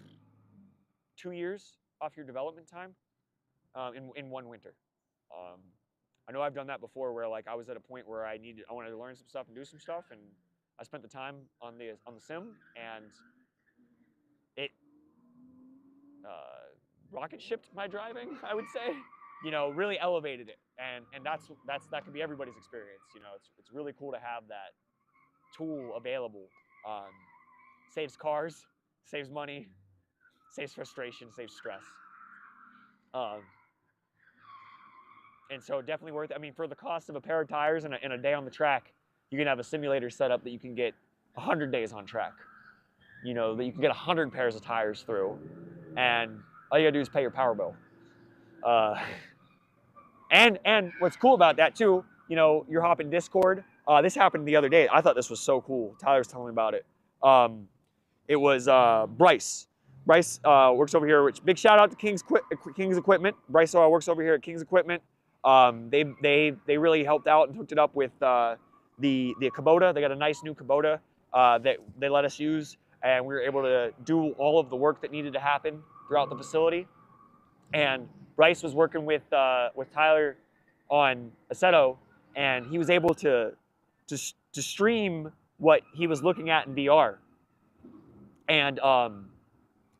2 years off your development time in one winter. I know I've done that before, where like I was at a point where I wanted to learn some stuff and do some stuff, and I spent the time on the sim, and it rocket shipped my driving, I would say. Really elevated it, and that could be everybody's experience. It's really cool to have that tool available. Saves cars, saves money, saves frustration, saves stress. And so definitely worth it. I mean, for the cost of a pair of tires and a day on the track, you can have a simulator set up that you can get 100 days on track. That you can get 100 pairs of tires through, and all you gotta do is pay your power bill. And what's cool about that too, you know, you're hopping Discord. This happened the other day. I thought this was so cool. Tyler's telling me about it. It was Bryce. Bryce works over here. Which big shout out to King's Equipment. Bryce works over here at King's Equipment. They really helped out and hooked it up with the Kubota. They got a nice new Kubota that they let us use, and we were able to do all of the work that needed to happen throughout the facility. And Bryce was working with Tyler on Assetto, and he was able to stream what he was looking at in VR. And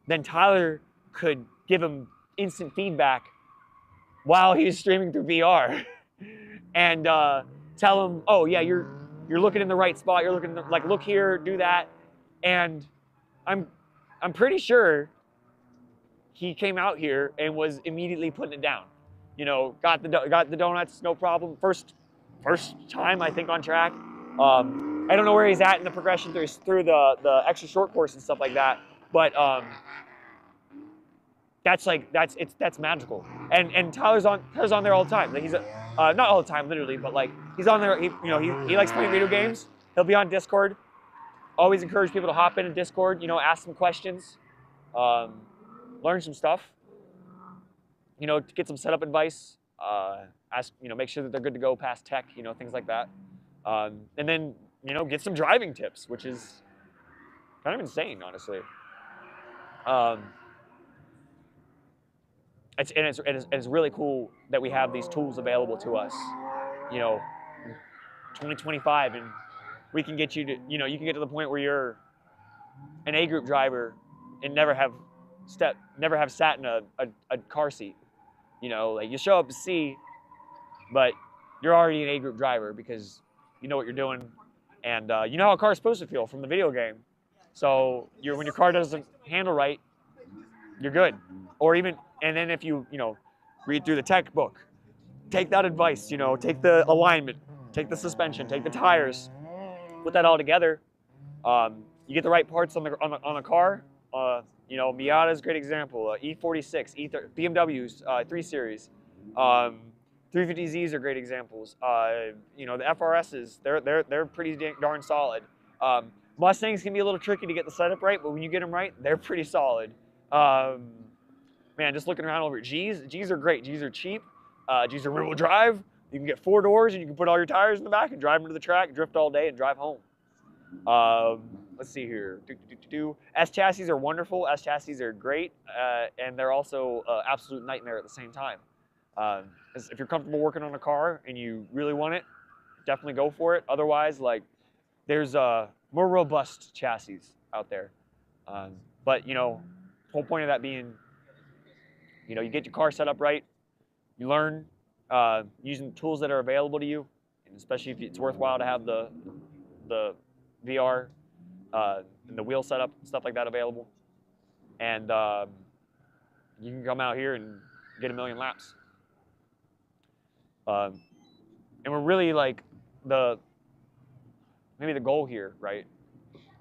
then Tyler could give him instant feedback while he was streaming through VR, and tell him, "Oh yeah, you're looking in the right spot. You're looking like look here, do that." And I'm pretty sure he came out here and was immediately putting it down. You know, got the donuts, no problem. First time I think on track. I don't know where he's at in the progression through the extra short course and stuff like that, but that's magical. And Tyler's on there all the time. He's not all the time literally, but like he's on there. He likes playing video games. He'll be on Discord. Always encourage people to hop into Discord. You know, ask some questions, learn some stuff. You know, to get some setup advice. Make sure that they're good to go past tech. You know, things like that. And then get some driving tips, which is kind of insane, honestly. It's really cool that we have these tools available to us. 2025, and we can get you to, you can get to the point where you're an A group driver and never have sat in a car seat. Like you show up to C, but you're already an A group driver because you know what you're doing, and you know how a car is supposed to feel from the video game. So when your car doesn't handle right, you're good. Or even, and then if you read through the tech book, take that advice. Take the alignment, take the suspension, take the tires, put that all together. You get the right parts on a car. Miata is a great example. E46, BMWs, 3 Series, 350Zs are great examples. The FRSs, they're pretty darn solid. Mustangs can be a little tricky to get the setup right, but when you get them right, they're pretty solid. Man, just looking around over at G's are great. G's are cheap. G's are rear-wheel drive. You can get 4 doors and you can put all your tires in the back and drive them to the track, drift all day, and drive home. Let's see here. S chassis are wonderful. S chassis are great, and they're also absolute nightmare at the same time. If you're comfortable working on a car and you really want it, definitely go for it. Otherwise, like, there's more robust chassis out there. But the whole point of that being, you get your car set up right, you learn using the tools that are available to you, and especially if it's worthwhile to have the VR and the wheel setup, stuff like that available. And you can come out here and get a million laps. And we're really like maybe the goal here, right?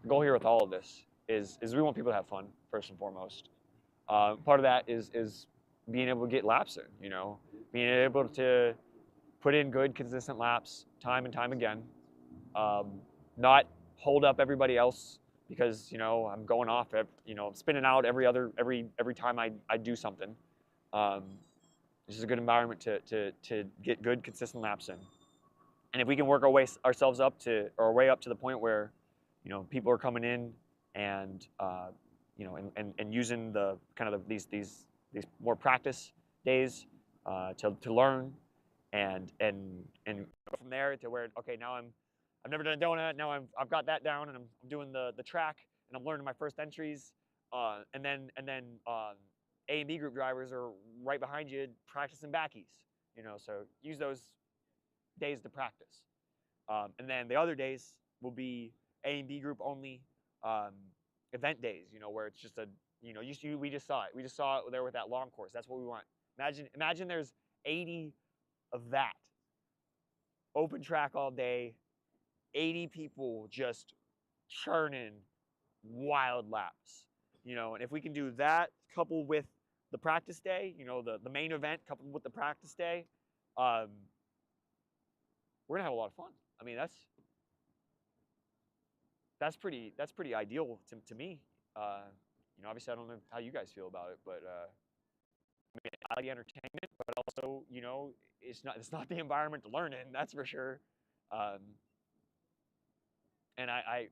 The goal here with all of this is we want people to have fun first and foremost. Part of that is being able to get laps in, being able to put in good, consistent laps time and time again. Not hold up everybody else because I'm going off, spinning out every time I do something. This is a good environment to get good, consistent laps in. And if we can work ourselves up to the point where people are coming in and and using the kind of these more practice days to learn and from there to where, okay, now I've never done a donut, now I've got that down, and I'm doing the track, and I'm learning my first entries, and then A and B group drivers are right behind you practicing backies, so use those days to practice. And then the other days will be A and B group only event days, where it's just we just saw it. We just saw it there with that long course. That's what we want. Imagine there's 80 of that. Open track all day, 80 people just churning wild laps. And if we can do that coupled with the practice day, the main event coupled with the practice day, we're gonna have a lot of fun. I mean, that's pretty ideal to me. You know, obviously I don't know how you guys feel about it, but I mean, I like the entertainment, but also, you know, it's not the environment to learn in, that's for sure. And I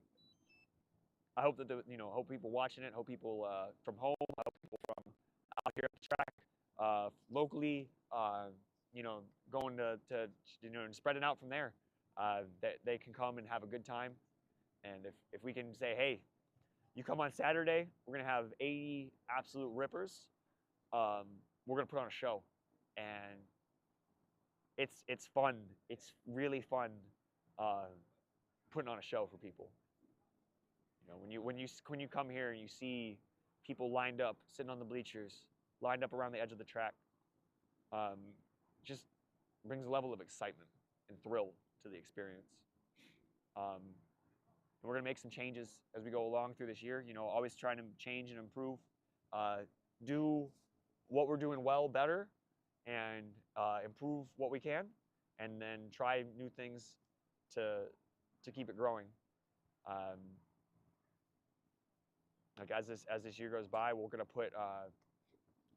hope that hope people watching it, hope people from home, hope people from out here at the track, locally, you know, going to you know, and spreading out from there, that they can come and have a good time. And if we can say, hey, you come on Saturday, we're gonna have 80 absolute rippers. We're gonna put on a show, and it's fun. It's really fun putting on a show for people. You know, when you come here and you see people lined up, sitting on the bleachers, lined up around the edge of the track, just brings a level of excitement and thrill to the experience. And we're gonna make some changes as we go along through this year. You know, always trying to change and improve, do what we're doing well better, and improve what we can, and then try new things to keep it growing. Like as this year goes by, we're gonna put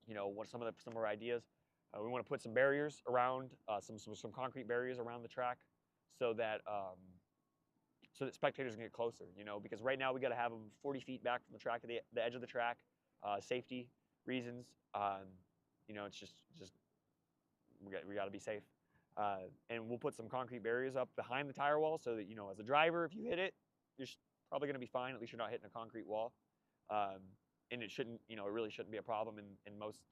you know, some of our ideas. We want to put some barriers around, some concrete barriers around the track, so that spectators can get closer. You know, because right now we got to have them 40 feet back from the track, to the edge of the track, safety reasons. You know, it's just we got to be safe. And we'll put some concrete barriers up behind the tire wall, so that, you know, as a driver, if you hit it, you're probably going to be fine. At least you're not hitting a concrete wall. And it shouldn't, you know, it really shouldn't be a problem in most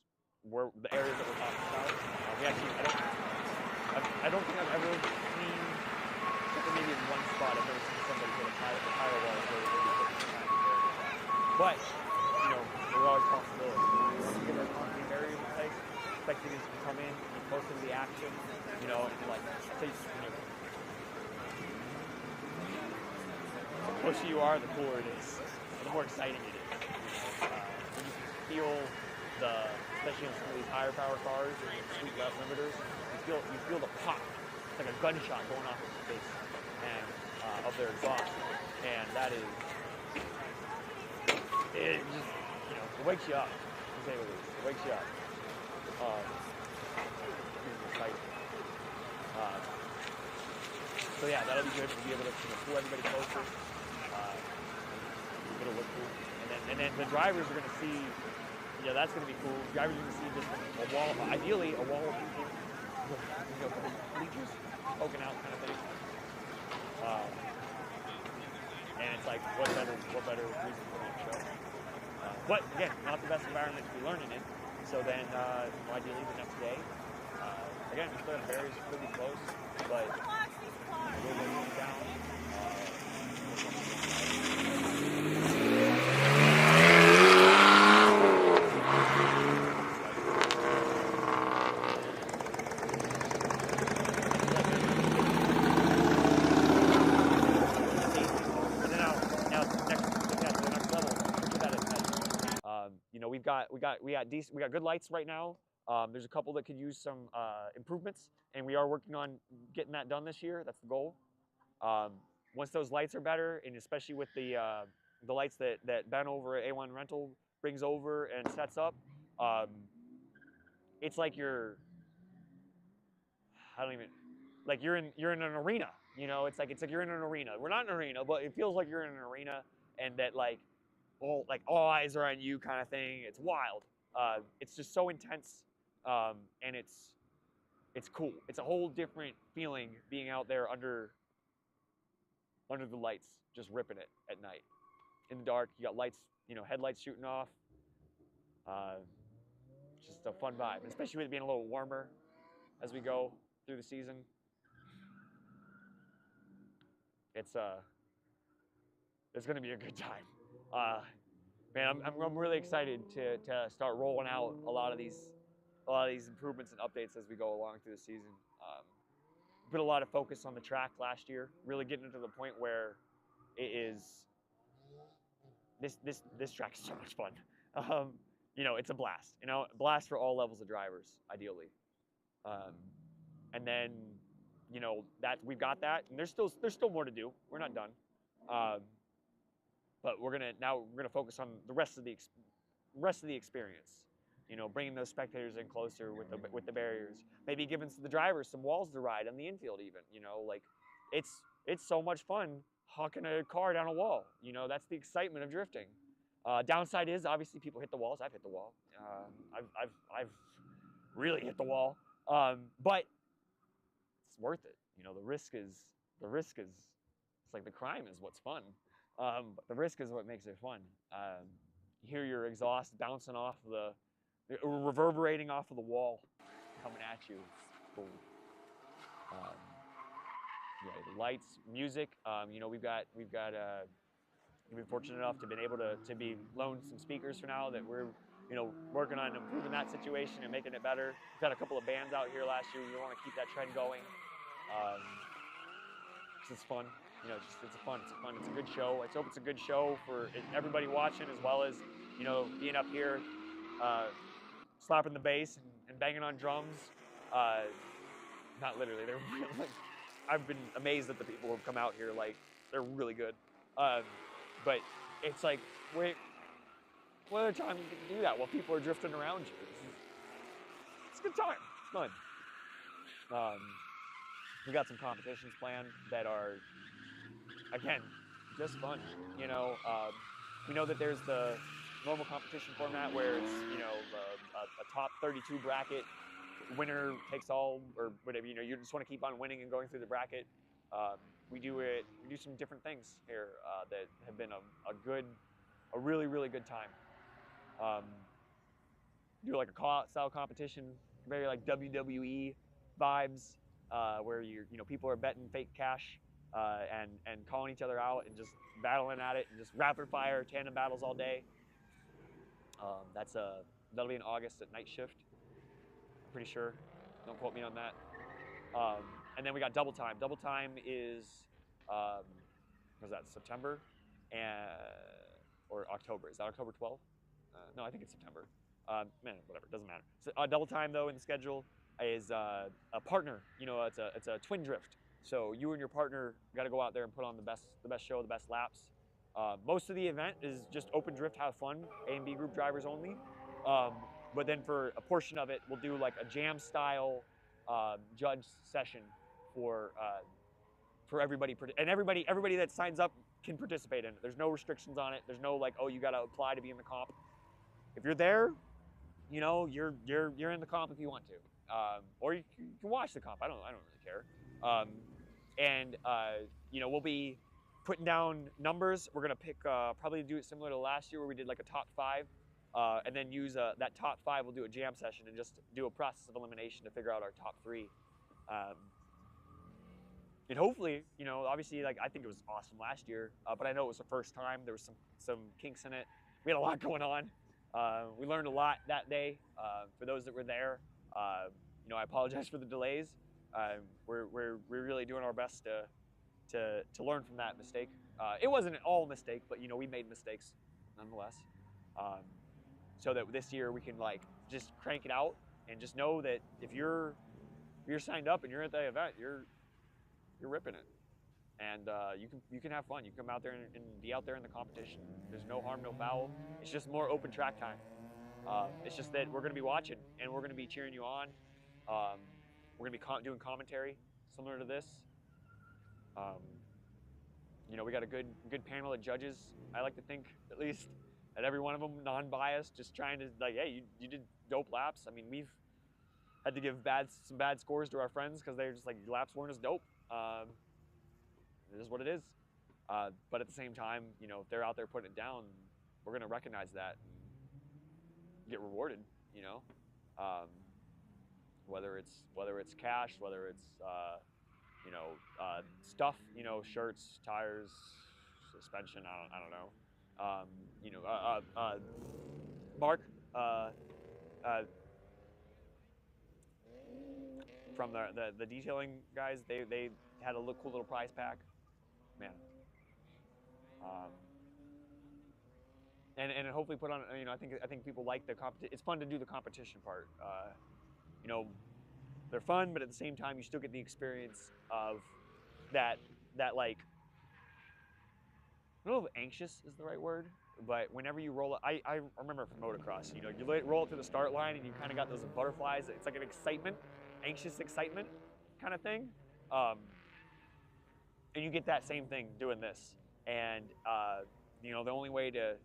the areas that we're talking about. We actually, I don't think I've ever seen, except maybe in one spot, I've never seen somebody hit a tire wall where they put the concrete barrier. But, you know, there are always possibilities. Once we get our concrete barriers in place, spectators can come in, get closer to the action, you know, and like, say, you know, the closer you are, the cooler it is, the more exciting it is. When you can feel especially in some of these higher power cars and sweet limiters, you feel the pop. It's like a gunshot going off of the face and of their exhaust, and that is, it just, you know, it wakes you up. To say the least, it wakes you up. It's exciting. So yeah, that'll be good to be able to, you know, pull everybody closer. It'll look cool. And then the drivers are going to see, yeah, that's going to be cool. Drivers are going to see just a wall, ideally a wall of people, you know, the bleachers poking out kind of thing. And it's like, what better reason for that show? But again, not the best environment to be learning in. So then, ideally the next day, again, we still have barriers could be close, but we'll go down. You know, we got good lights right now. There's a couple that could use some improvements, and we are working on getting that done this year. That's the goal. Once those lights are better, and especially with the lights that Ben over at A1 Rental brings over and sets up, it's like you're in an arena. You know, it's like you're in an arena. We're not in an arena, but it feels like you're in an arena, and that all eyes are on you kind of thing. It's wild. It's just so intense, and it's cool. It's a whole different feeling being out there under the lights, just ripping it at night. In the dark, you got lights, you know, headlights shooting off. Just a fun vibe, and especially with it being a little warmer as we go through the season. It's going to be a good time. Man, I'm really excited to start rolling out a lot of these improvements and updates as we go along through the season. Put a lot of focus on the track last year, really getting to the point where it is. This track is so much fun. You know, it's a blast. You know, blast for all levels of drivers, ideally. and then, you know, that we've got that, and there's still more to do. We're not done, but we're gonna focus on the rest of the experience. You know, bringing those spectators in closer with the barriers, maybe giving the drivers some walls to ride on the infield even. You know, like it's so much fun hawking a car down a wall. You know, that's the excitement of drifting. Downside is obviously people hit the walls. I've hit the wall. I've really hit the wall. But it's worth it. You know, the risk is it's like the crime is what's fun. But the risk is what makes it fun. You hear your exhaust bouncing off reverberating off of the wall, coming at you. It's cool. Yeah, the lights, music. You know, we've been fortunate enough to been able to be loaned some speakers for now that we're, you know, working on improving that situation and making it better. We've had a couple of bands out here last year. We want to keep that trend going. It's fun. You know, it's a good show. I hope it's a good show for everybody watching, as well as, you know, being up here, slapping the bass and banging on drums. Not literally. They're really, like, I've been amazed at the people who have come out here. Like, they're really good. But it's like, wait, what other time you can do that while people are drifting around you? It's a good time. It's fun. We got some competitions planned that are, again, just fun. You know, we know that there's the normal competition format where it's, you know, a top 32 bracket, winner takes all, or whatever. You know, you just want to keep on winning and going through the bracket. We do some different things here that have been a really, really good time. Do like a style competition, very like WWE vibes, where you know, people are betting fake cash and calling each other out and just battling at it and just rapid fire tandem battles all day. That'll be in August at Night Shift. I'm pretty sure. Don't quote me on that. And then we got Double Time. Double Time is, was that September or October? Is that October 12th? No, I think it's September. Man, whatever, doesn't matter. So, Double Time though in the schedule is a partner. You know, it's a twin drift. So you and your partner got to go out there and put on the best show, the best laps. Most of the event is just open drift, have fun, A and B group drivers only. But then for a portion of it, we'll do like a jam style judge session for everybody, and everybody that signs up can participate in it. There's no restrictions on it. There's no like, oh, you got to apply to be in the comp. If you're there, you know, you're in the comp if you want to, or you can watch the comp. I don't really care. You know, we'll be putting down numbers. We're gonna pick probably do it similar to last year where we did like a top 5. And then use that top 5. We'll do a jam session and just do a process of elimination to figure out our top 3. And hopefully, you know, obviously, like, I think it was awesome last year, but I know it was the first time. There was some kinks in it. We had a lot going on. We learned a lot that day. For those that were there, you know, I apologize for the delays. We're really doing our best to learn from that mistake. It wasn't all a mistake, but you know, we made mistakes nonetheless. So that this year we can like just crank it out and just know that if you're signed up and you're at the event, you're ripping it, and you can have fun. You can come out there and be out there in the competition. There's no harm, no foul. It's just more open track time. It's just that we're going to be watching and we're going to be cheering you on. We're going to be doing commentary similar to this. You know, we got a good panel of judges. I like to think, at least, that every one of them non-biased, just trying to like, hey, you did dope laps. I mean, we've had to give some bad scores to our friends because they're just like, your laps weren't as dope. It is what it is. But at the same time, you know, if they're out there putting it down, we're gonna recognize that and get rewarded. You know, whether it's cash, whether it's you know, stuff, you know, shirts, tires, suspension. I don't know. You know, Mark, from the detailing guys, they had a cool little prize pack, man. And hopefully put on, you know, I think people like the competition. It's fun to do the competition part. You know, They're fun, but at the same time, you still get the experience of that like, I don't know if anxious is the right word, but whenever you roll it, I remember from motocross, you know, you roll it to the start line and you kind of got those butterflies. It's like an excitement, anxious excitement kind of thing. And you get that same thing doing this. And, you know, the only way to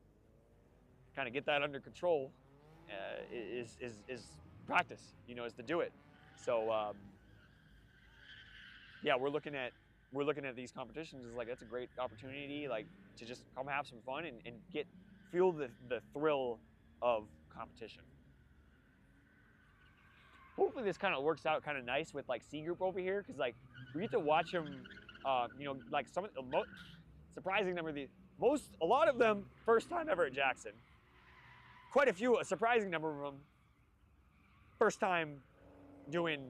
kind of get that under control is practice, you know, is to do it. So, yeah, we're looking at these competitions as like, that's a great opportunity, like, to just come have some fun and feel the thrill of competition. Hopefully this kind of works out kind of nice with like C Group over here, because like we get to watch them, you know, like some of the surprising number of these, a lot of them first time ever at Jackson. Quite a few, a surprising number of them, first time doing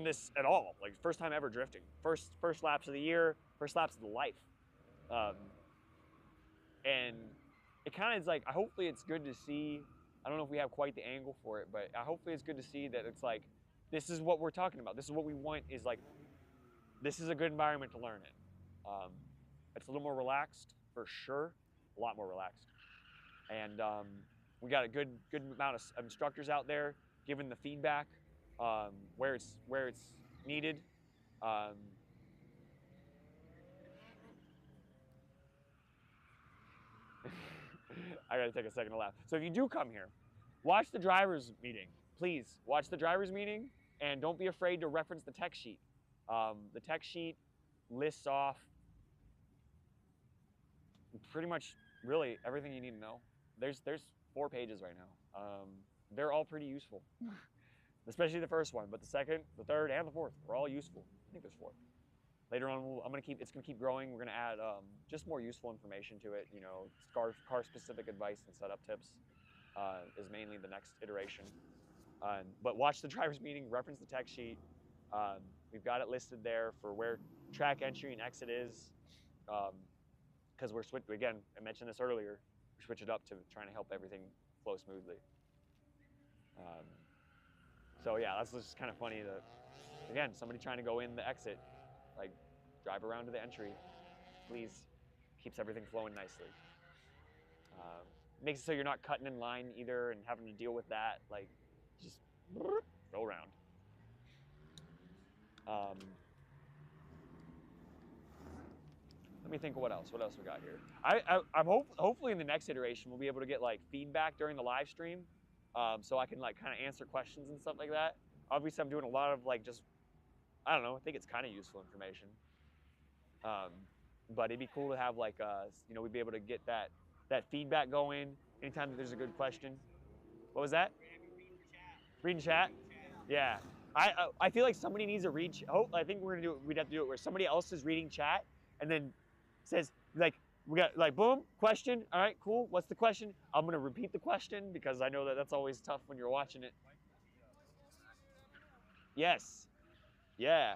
this at all, like first time ever drifting, first laps of the year, first laps of the life, and it kind of is like, hopefully it's good to see. I don't know if we have quite the angle for it, but hopefully it's good to see that it's like, this is what we're talking about. This is what we want, is like, this is a good environment to learn in. It's a little more relaxed, for sure, a lot more relaxed. And we got a good amount of instructors out there giving the feedback where it's needed. I gotta take a second to laugh. So if you do come here, watch the driver's meeting. Please watch the driver's meeting, and don't be afraid to reference the tech sheet. The tech sheet lists off pretty much really everything you need to know. There's 4 pages right now. They're all pretty useful, especially the first one, but the second, the third, and the fourth are all useful. I think there's 4. Later on, it's gonna keep growing. We're gonna add just more useful information to it. You know, car-specific advice and setup tips is mainly the next iteration. But watch the driver's meeting, reference the tech sheet. We've got it listed there for where track entry and exit is, because we're switching, again, I mentioned this earlier, we switch it up to trying to help everything flow smoothly. So yeah, that's just kind of funny that, again, somebody trying to go in the exit, like, drive around to the entry, please, keeps everything flowing nicely. Makes it so you're not cutting in line either and having to deal with that, like, just go around. Let me think of what else we got here. I'm hopefully in the next iteration we'll be able to get like feedback during the live stream, so I can like kind of answer questions and stuff like that. Obviously I'm doing a lot of like just, I don't know, I think it's kind of useful information. But it'd be cool to have like, you know, we'd be able to get that feedback going anytime that there's a good question. What was that? Reading chat? Yeah. I feel like somebody needs to read. I think we'd have to do it where somebody else is reading chat and then says like, we got like, boom, question. All right, cool. What's the question? I'm gonna repeat the question because I know that that's always tough when you're watching it. Yes. Yeah.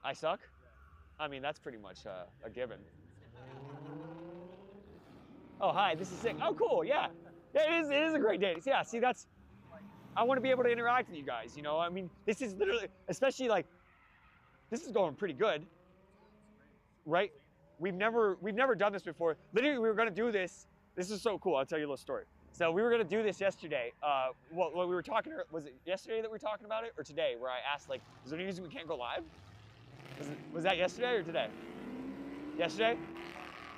I suck? I mean, that's pretty much a given. Oh, hi, this is sick. Oh, cool, yeah. Yeah, it is a great day. Yeah, see, I want to be able to interact with you guys, you know? I mean, this is literally, especially like, this is going pretty good, right? We've never done this before. Literally, we were gonna do this. This is so cool, I'll tell you a little story. So we were gonna do this yesterday. What we were talking, was it yesterday that we were talking about it, or today, where I asked like, is there any reason we can't go live? Was that yesterday or today? Yesterday?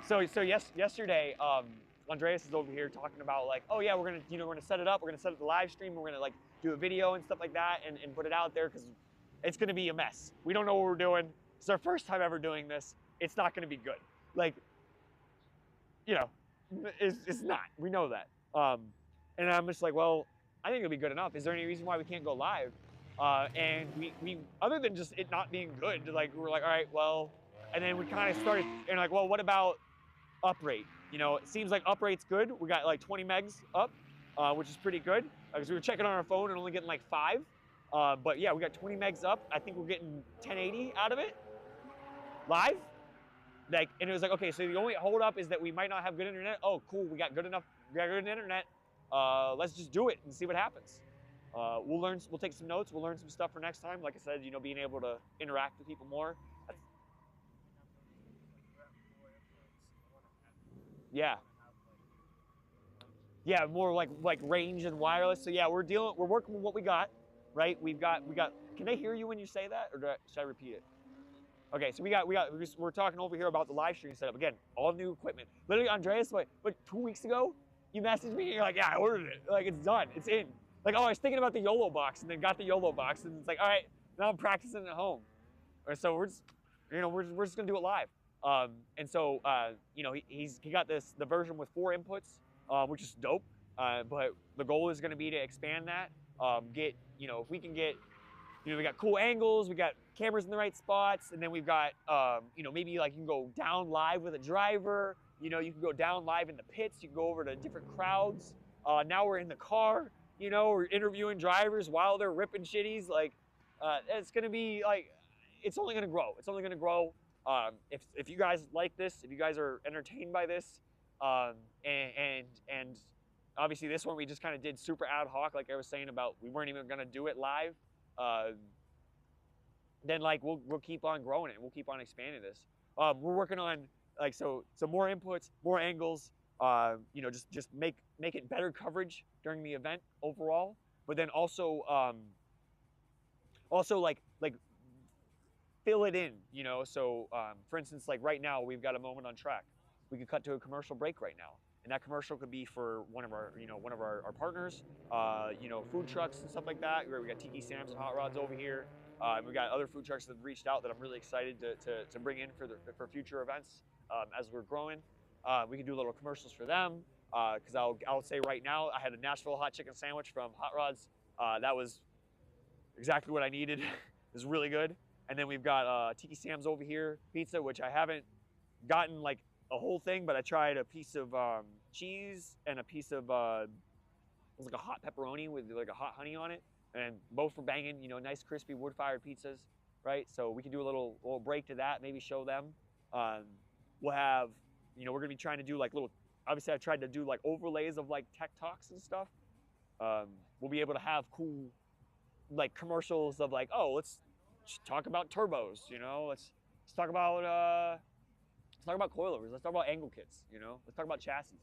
So yesterday, Andreas is over here talking about like, oh yeah, we're gonna set it up. We're gonna set up the live stream. We're gonna like do a video and stuff like that and put it out there because it's gonna be a mess. We don't know what we're doing. It's our first time ever doing this. It's not gonna be good. Like, you know, it's not. We know that. And I'm just like, well, I think it'll be good enough. Is there any reason why we can't go live? And we other than just it not being good, like we were like, all right, well, and then we kind of started and like, well, what about uprate? You know, it seems like uprate's good. We got like 20 megs up, which is pretty good because we were checking on our phone and only getting like 5. But yeah, we got 20 megs up. I think we're getting 1080 out of it live. Like, and it was like, okay, so the only hold up is that we might not have good internet. Oh, cool, we got good enough. We got good internet. let's just do it and see what happens. We'll take some notes. We'll learn some stuff for next time. Like I said, you know, being able to interact with people more. Yeah. Yeah, more like range and wireless. So yeah, we're working with what we got, right? We got. Can they hear you when you say that, or should I repeat it? Okay, so we're talking over here about the live stream setup. Again, all new equipment. Literally, Andreas, like 2 weeks ago, you messaged me and you're like, yeah, I ordered it. Like, it's done, it's in. Like, oh, I was thinking about the YOLO box, and then got the YOLO box, and it's like, all right, now I'm practicing at home. So we're just gonna do it live. And so you know, he got the version with 4 inputs, which is dope. But the goal is gonna be to expand that. You know, if we can get, you know, we got cool angles, we got cameras in the right spots, and then we've got, you know, maybe like you can go down live with a driver. You know, you can go down live in the pits. You can go over to different crowds. Now we're in the car. You know, we're interviewing drivers while they're ripping shitties. Like, it's gonna be like, it's only gonna grow. It's only gonna grow. If you guys like this, if you guys are entertained by this, and obviously this one we just kind of did super ad hoc, like I was saying about we weren't even gonna do it live. Then like we'll keep on growing it. We'll keep on expanding this. We're working on like so more inputs, more angles. You know, just make it better coverage during the event overall. But then also like fill it in. You know, so for instance, like right now we've got a moment on track. We could cut to a commercial break right now. And that commercial could be for one of our partners, you know, food trucks and stuff like that. We got Tiki Sam's and Hot Rods over here. We got other food trucks that have reached out that I'm really excited to bring in for future events as we're growing. We can do little commercials for them because I'll say right now I had a Nashville hot chicken sandwich from Hot Rods. That was exactly what I needed. It was really good. And then we've got Tiki Sam's over here pizza, which I haven't gotten like a whole thing, but I tried a piece of cheese and a piece of it was like a hot pepperoni with like a hot honey on it, and both were banging. You know, nice crispy wood-fired pizzas, right? So we can do a little break to that, maybe show them. We'll have, you know, we're gonna be trying to do like little. Obviously, I tried to do like overlays of like tech talks and stuff. We'll be able to have cool like commercials of like, oh, let's talk about turbos. You know, let's talk about. Let's talk about coilovers. Let's talk about angle kits. You know, let's talk about chassis.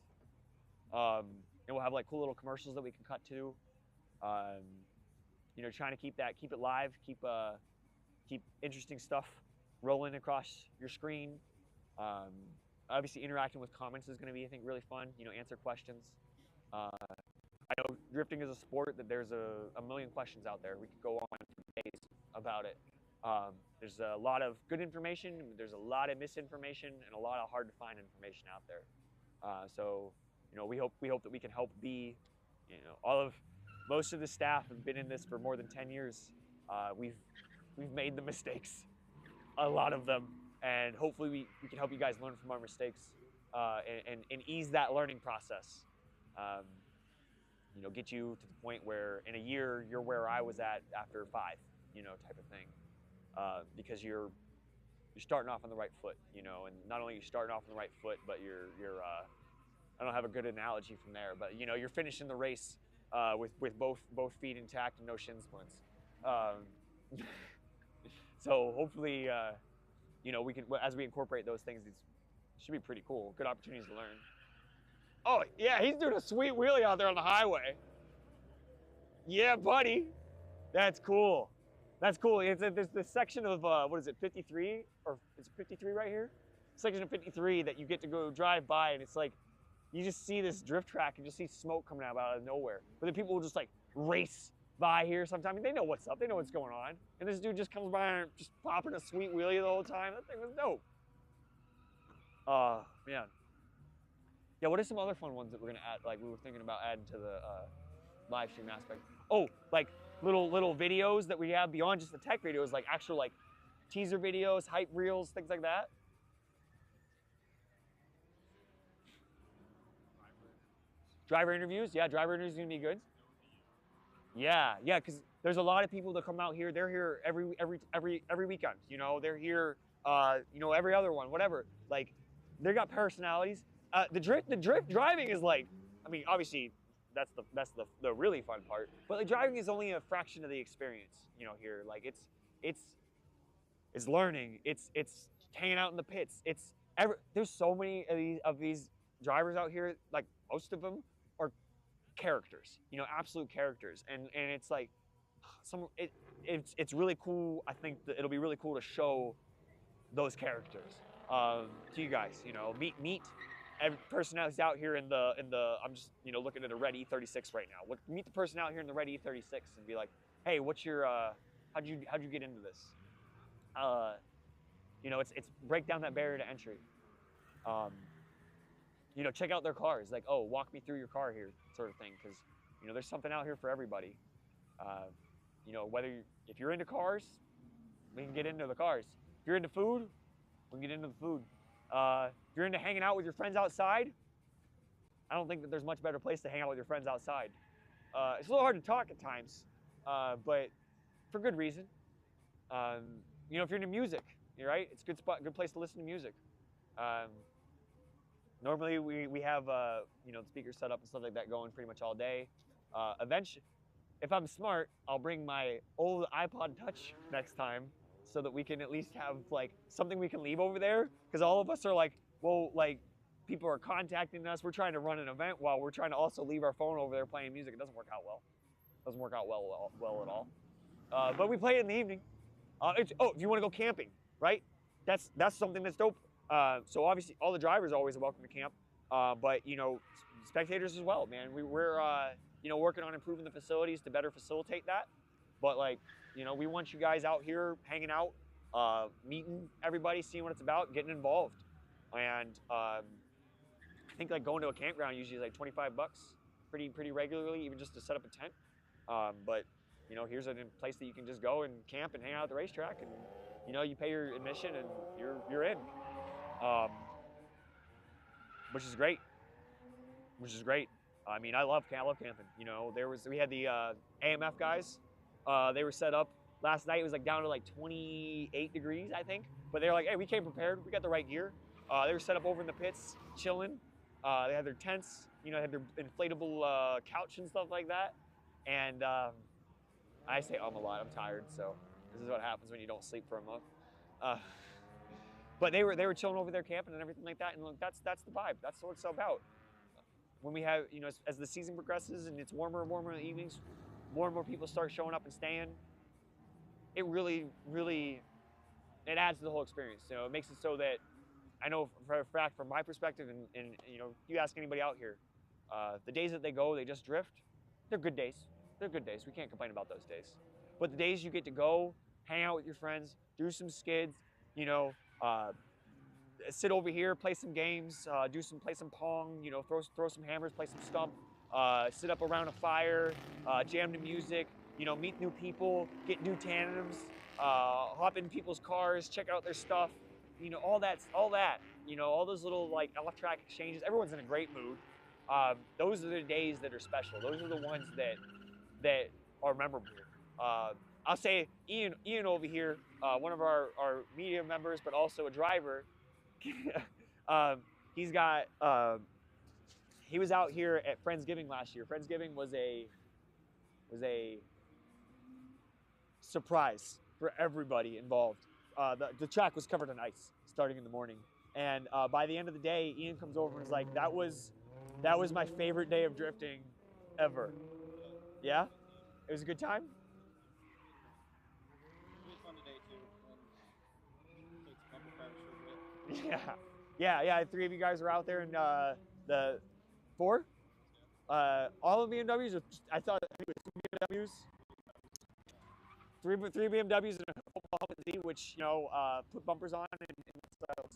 And we'll have like cool little commercials that we can cut to. You know, trying to keep it live, keep interesting stuff rolling across your screen. Obviously, interacting with comments is going to be, I think, really fun. You know, answer questions. I know drifting is a sport that there's a million questions out there. We could go on for days about it. There's a lot of good information, there's a lot of misinformation, and a lot of hard to find information out there. So, you know, we hope that we can help be, you know, most of the staff have been in this for more than 10 years. We've made the mistakes, a lot of them, and hopefully we can help you guys learn from our mistakes and ease that learning process. You know, get you to the point where in a year you're where I was at after 5, you know, type of thing. Because you're starting off on the right foot, you know, and not only you're starting off on the right foot, but you're I don't have a good analogy from there, but you know, you're finishing the race with both feet intact and no shin splints. So hopefully, you know, we can, as we incorporate those things, it should be pretty cool. Good opportunities to learn. Oh yeah, he's doing a sweet wheelie out there on the highway. Yeah, buddy, that's cool. That's cool. There's this section of, what is it, 53? Or is it 53 right here? Section of 53 that you get to go drive by, and it's like, you just see this drift track and just see smoke coming out of nowhere. But then people will just like race by here sometimes. I mean, they know what's up. They know what's going on. And this dude just comes by and just popping a sweet wheelie the whole time. That thing was dope. Man. Yeah, what are some other fun ones that we're going to add? Like, we were thinking about adding to the live stream aspect. Oh, like, little videos that we have beyond just the tech videos, like actual like teaser videos, hype reels, things like that. Driver interviews, yeah, driver interviews is gonna be good. Yeah, because there's a lot of people that come out here. They're here every weekend. You know, they're here, you know, every other one, whatever. Like, they got personalities. The drift driving is like, I mean, obviously, the really fun part. But like driving is only a fraction of the experience, you know. Here, like it's learning. It's hanging out in the pits. There's so many of these drivers out here. Like most of them are characters, you know, absolute characters, and it's like it's really cool. I think that it'll be really cool to show those characters to you guys. You know, meet every person that's out here in the I'm just, you know, looking at a red E36 right now. Meet the person out here in the red E36 and be like, hey, what's your how'd you get into this? You know, it's break down that barrier to entry. You know, check out their cars. Like, oh, walk me through your car here, sort of thing. Because, you know, there's something out here for everybody. You know, if you're into cars, we can get into the cars. If you're into food, we can get into the food. If you're into hanging out with your friends outside, I don't think that there's much better place to hang out with your friends outside. It's a little hard to talk at times, but for good reason. You know, if you're into music, you're right. It's a good place to listen to music. Normally we have you know, the speakers set up and stuff like that going pretty much all day. Eventually, if I'm smart, I'll bring my old iPod Touch next time, so that we can at least have like something we can leave over there. Because all of us are like, well, like people are contacting us. We're trying to run an event while we're trying to also leave our phone over there playing music. It doesn't work out well. Doesn't work out well at all. But we play it in the evening. If you want to go camping, right? That's something that's dope. So obviously all the drivers are always welcome to camp, but you know, spectators as well, man. We're you know, working on improving the facilities to better facilitate that. But like, you know, we want you guys out here hanging out, meeting everybody, seeing what it's about, getting involved. And I think like going to a campground usually is like $25 pretty regularly, even just to set up a tent. But you know, here's a place that you can just go and camp and hang out at the racetrack, and you know, you pay your admission and you're in. Which is great. I mean, I love camping. You know, we had the AMF guys. They were set up last night. It was like down to like 28 degrees, I think. But they were like, hey, we came prepared. We got the right gear. They were set up over in the pits, chilling. They had their tents. You know, they had their inflatable couch and stuff like that. And I say a lot. I'm tired, so this is what happens when you don't sleep for a month. But they were chilling over there camping and everything like that, and that's the vibe. That's what it's about. When we have, you know, as the season progresses and it's warmer and warmer in the evenings, more and more people start showing up and staying. It really it adds to the whole experience. You know, it makes it so that I know for a fact, from my perspective, and you know, you ask anybody out here, the days that they go, they just drift. They're good days. They're good days. We can't complain about those days. But the days you get to go, hang out with your friends, do some skids, you know. Sit over here, play some games, play some pong, you know, throw some hammers, play some stump, sit up around a fire, jam to music, you know, meet new people, get new tandems, hop in people's cars, check out their stuff, you know, all that, you know, all those little like off-track exchanges. Everyone's in a great mood. Those are the days that are special. Those are the ones that are memorable. I'll say Ian over here, one of our media members, but also a driver. He was out here at Friendsgiving last year. Friendsgiving was a surprise for everybody involved. The track was covered in ice starting in the morning, and by the end of the day, Ian comes over and is like, "That was my favorite day of drifting ever." Yeah, it was a good time. Yeah. 3 of you guys were out there, and the 4, all of BMWs. I thought it was 2 BMWs, 3 BMWs and a football helmet Z, which, you know, put bumpers on, and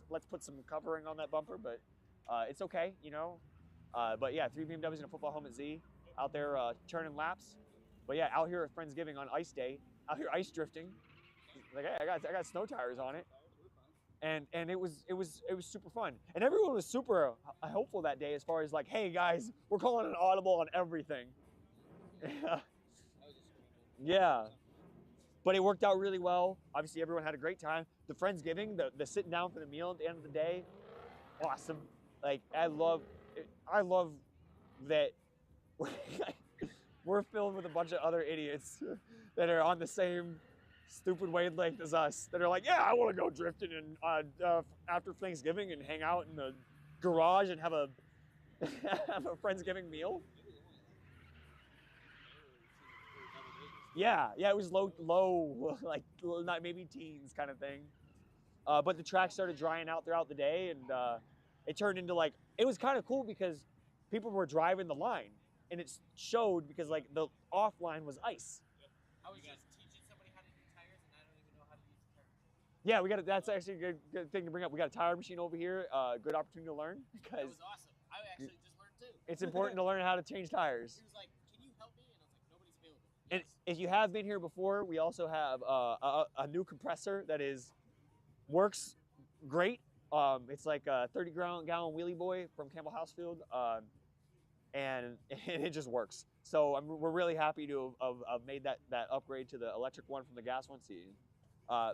let's put some covering on that bumper, but it's okay, you know. But yeah, 3 BMWs and a football helmet Z out there turning laps. But yeah, out here at Friendsgiving on ice day, out here ice drifting. Like, hey, I got snow tires on it. And it was super fun, and everyone was super helpful that day, as far as like, hey guys, we're calling an audible on everything. Yeah, but it worked out really well. Obviously, everyone had a great time. The Friendsgiving, the sitting down for the meal at the end of the day, awesome. Like, I love that we're filled with a bunch of other idiots that are on the same stupid wavelength as us. That are like, yeah, I want to go drifting and after Thanksgiving and hang out in the garage and have a have a Friendsgiving meal. Yeah, it was low, like not maybe teens kind of thing. But the track started drying out throughout the day, and it turned into like, it was kind of cool because people were driving the line, and it showed because like the offline was ice. I was just teaching somebody how to do tires, and I don't even know how to use the tire. Yeah, we got that's actually a good thing to bring up. We got a tire machine over here. Good opportunity to learn That because was awesome. I actually just learned too. it's important to learn how to change tires. He was like, "Can you help me?" And I was like, "Nobody's available." And Yes. if you have been here before, we also have a new compressor that works great. It's like a 30-gallon wheelie boy from Campbell Housefield, and it just works. So we're really happy to have made that upgrade to the electric one from the gas one. See,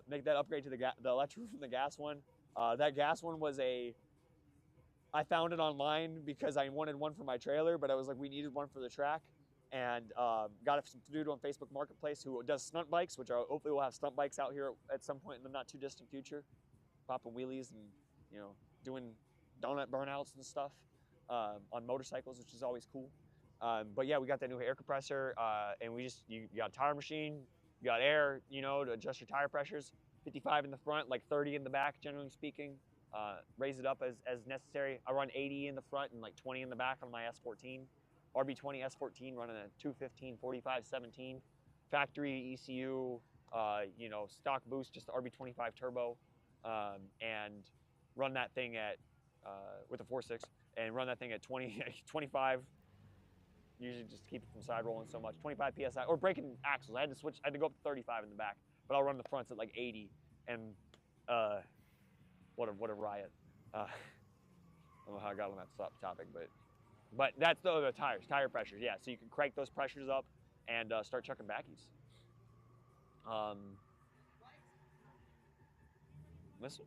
make that upgrade to the electric from the gas one. That gas one was I found it online because I wanted one for my trailer, but I was like, we needed one for the track. And got a dude on Facebook Marketplace who does stunt bikes, which hopefully we'll have stunt bikes out here at some point in the not too distant future, popping wheelies and doing donut burnouts and stuff on motorcycles, which is always cool. But yeah, we got that new air compressor, and you got a tire machine, you got air, to adjust your tire pressures. 55 in the front, like 30 in the back, generally speaking. Raise it up as necessary. I run 80 in the front and like 20 in the back on my S14. RB20 S14 running a 215 45 17, factory ECU, stock boost, just the RB25 turbo, and run that thing at with a 4.6 and run that thing at 25. Usually just keep it from side rolling so much. 25 psi or breaking axles. I had to go up to 35 in the back, but I'll run the fronts at like 80. And what a riot. I don't know how I got on that topic, but that's the tires, tire pressures, yeah. So you can crank those pressures up and start chucking backies. Listen.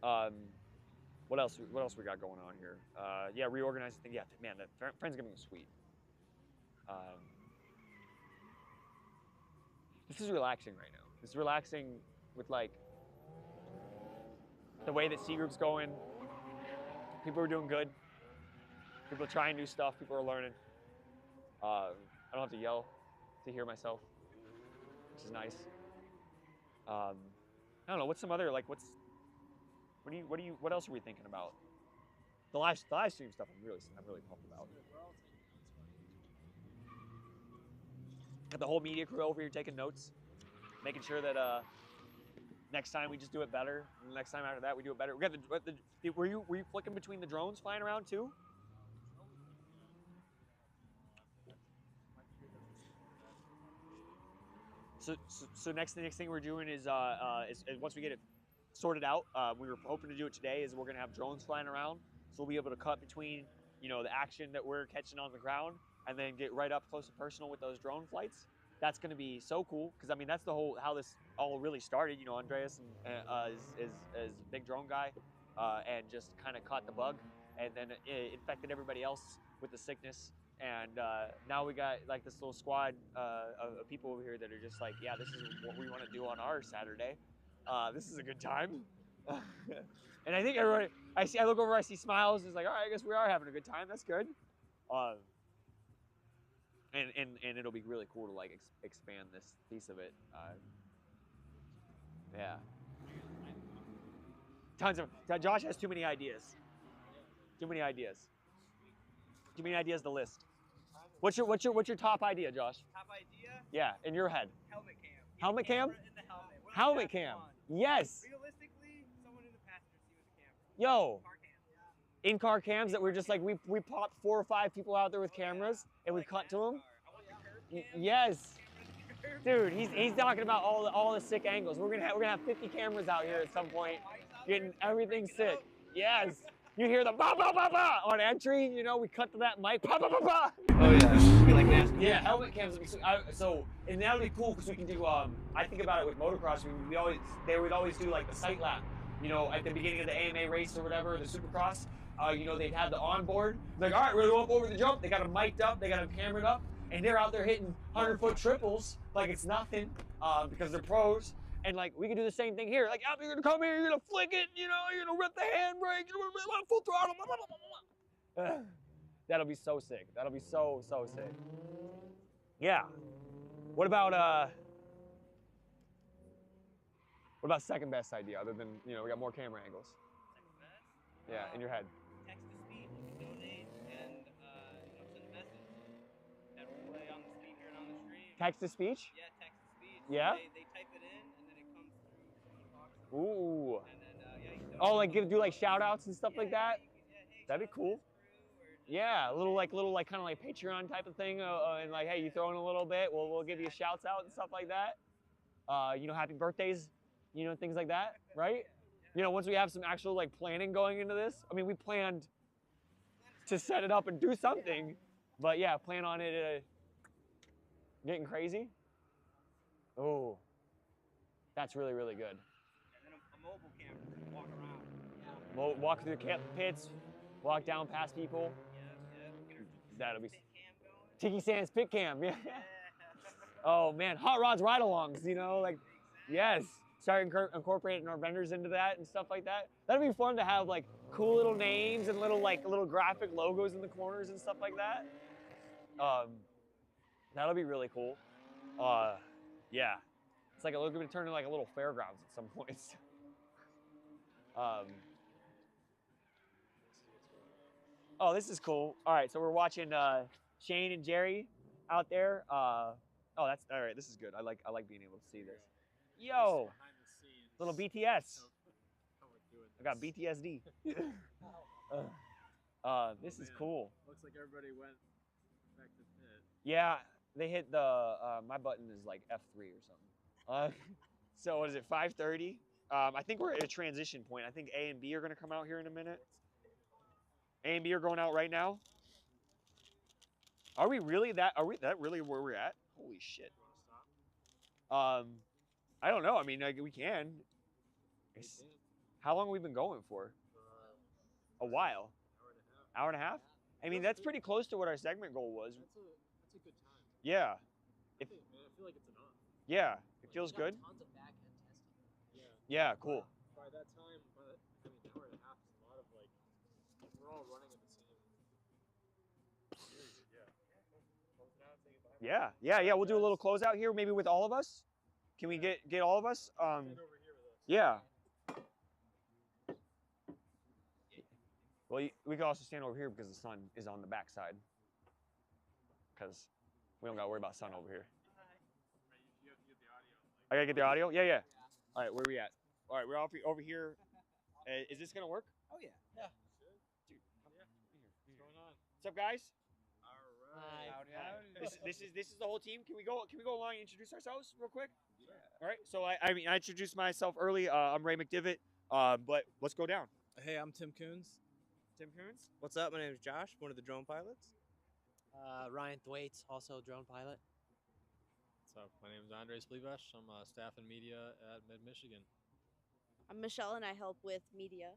What else we got going on here? Yeah, reorganizing thing. Yeah, man, that Friendsgiving was sweet. This is relaxing right now. This is relaxing with like the way that C Group's going. People are doing good. People are trying new stuff. People are learning. I don't have to yell to hear myself, which is nice. I don't know. What's some other like? What else are we thinking about? The live stream stuff. I'm really pumped about. Got the whole media crew over here taking notes, making sure that next time we just do it better. And the next time after that we do it better. We got were you flicking between the drones flying around too? So next thing we're doing is once we get it sorted out, we were hoping to do it today. Is we're gonna have drones flying around, so we'll be able to cut between the action that we're catching on the ground, and then get right up close and personal with those drone flights. That's gonna be so cool because I mean that's the whole how this all really started. Andreas is a big drone guy, and just kind of caught the bug, and then it infected everybody else with the sickness. And now we got like this little squad of people over here that are just like, yeah, this is what we want to do on our Saturday. This is a good time. And I think everybody, I look over, I see smiles. It's like, all right, I guess we are having a good time. That's good. And it'll be really cool to like expand this piece of it. Yeah. Josh has too many ideas. Too many ideas to list. What's your top idea, Josh? Top idea? Yeah, in your head. Helmet cam. Helmet cam? In the helmet. What Helmet if you have cam. one? Yes. Realistically, someone in the passenger seat with a camera. Yo. Car cam. In-car cams that we're just like, we popped 4 or 5 people out there with cameras and we cut to them. I want the curb cam. Yes. Dude, he's talking about all the sick angles. We're gonna have 50 cameras out here at some point, getting everything sick. Yes. You hear the ba ba ba ba on entry. We cut to that mic. Ba ba ba ba. Oh yeah. Be like NASCAR. Yeah, helmet cams. And that would be cool because we can do. I think about it with motocross. They would always do like the sight lap. At the beginning of the AMA race or whatever, the Supercross. you know, they've had the onboard. Like, all right, we're going to go up over the jump. They got them mic'd up, they got them cameraed up, and they're out there hitting 100-foot triples like it's nothing because they're pros. And like, we can do the same thing here. Like, you're gonna come here, you're gonna flick it, you know, you're gonna rip the handbrake, you're gonna rip full throttle. Blah, blah, blah, blah. That'll be so sick. That'll be so sick. Yeah. What about second best idea other than, you know, we got more camera angles? Second best. Yeah, in your head. Text to speech, donate, and you know, send a message. Have it play on the speaker and on the stream. Text to speech? Yeah, text to speech. Yeah? They type it in, and then it comes through the box. Ooh. And then yeah, you Oh, like do like shout outs and stuff like that? hey, That'd be cool. Yeah, a little like kind of like Patreon type of thing, and like, hey, you throw in a little bit, we'll give you shouts out and stuff like that. You know, happy birthdays, you know, things like that, right? You know, once we have some actual like planning going into this. I mean, we planned to set it up and do something, but yeah, plan on it getting crazy. Oh, that's really good. And then a mobile camera to walk around. Walk through the pits, walk down past people. Yeah. That'll be Pit cam going. Tiki Sands pit cam. Yeah. Oh man, hot rods ride-alongs. You know, like yes. Start incorporating our vendors into that and stuff like that. That'd be fun to have like cool little names and little graphic logos in the corners and stuff like that. That'll be really cool. Yeah, it's like we're gonna turn into like a little fairgrounds at some points. Oh, this is cool. All right, so we're watching Shane and Jerry out there. Oh, that's all right. This is good. I like being able to see this. Yo, little BTS. I got BTSD. This is cool. Looks like everybody went back to pit. Yeah, they hit the. My button is like F3 or something. So what is it? 5:30. I think we're at a transition point. I think A and B are gonna come out here in a minute. A and B are going out right now. Are we really that? Are we that really where we're at? Holy shit. I don't know. I mean, like, we can. How long have we been going for? A while. Hour and a half? I mean, that's pretty close to what our segment goal was. That's a good time. Yeah. I feel like it's enough. Yeah. It feels good. Tons of back end testing. Yeah, cool. By that time, hour and a half is a lot of like, we're all running at the same. Yeah. We'll do a little closeout here, maybe with all of us. Can we get all of us? Yeah. Well, we could also stand over here because the sun is on the back side. Because we don't got to worry about sun over here. I got to get the audio? Yeah. All right, where are we at? All right, we're over here. Is this going to work? Oh yeah. Dude, come here. What's going on? What's up, guys? Howdy. This is the whole team. Can we go along and introduce ourselves real quick? Yeah. All right. So I introduced myself early. I'm Ray McDivitt. But let's go down. Hey, I'm Tim Coons. Tim Coons. What's up? My name is Josh, one of the drone pilots. Ryan Thwaites, also drone pilot. What's up? My name is Andre Splevesh. I'm staff and media at Mid-Michigan. I'm Michelle, and I help with media.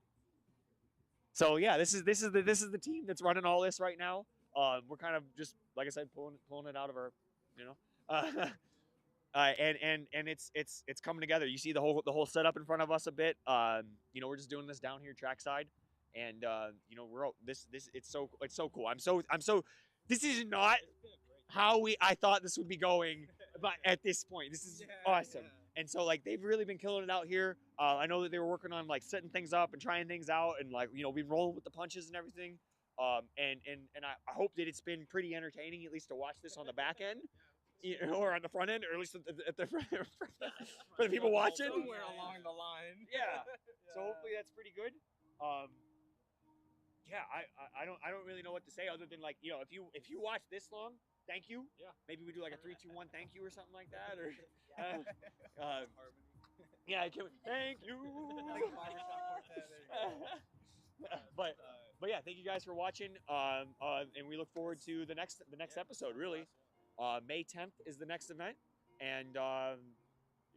So yeah, this is the team that's running all this right now. We're kind of just, like I said, pulling it out of our, you know, and it's coming together. You see the whole setup in front of us a bit. You know, we're just doing this down here trackside, and you know, we're all, this it's so cool. I'm so this is not how I thought this would be going, but at this point, this is awesome. Yeah. And so like they've really been killing it out here. I know that they were working on like setting things up and trying things out, and like, you know, we rolling with the punches and everything. And I hope that it's been pretty entertaining, at least to watch this on the back end, you know, or on the front end, or at least at the front for the people watching. Somewhere along the line. Yeah. So hopefully that's pretty good. Yeah, I don't really know what to say other than, like, you know, if you watch this long, thank you. Yeah. Maybe we do like a 3, 2, 1 thank you or something like that, or yeah, thank you. But yeah, thank you guys for watching. And we look forward to the next episode. Really, May 10th is the next event, and it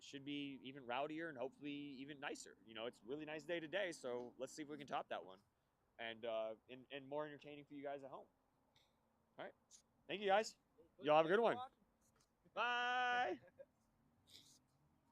should be even rowdier and hopefully even nicer. You know, it's a really nice day today, so let's see if we can top that one. and more entertaining for you guys at home. All right. Thank you guys. Y'all have a good one. Bye.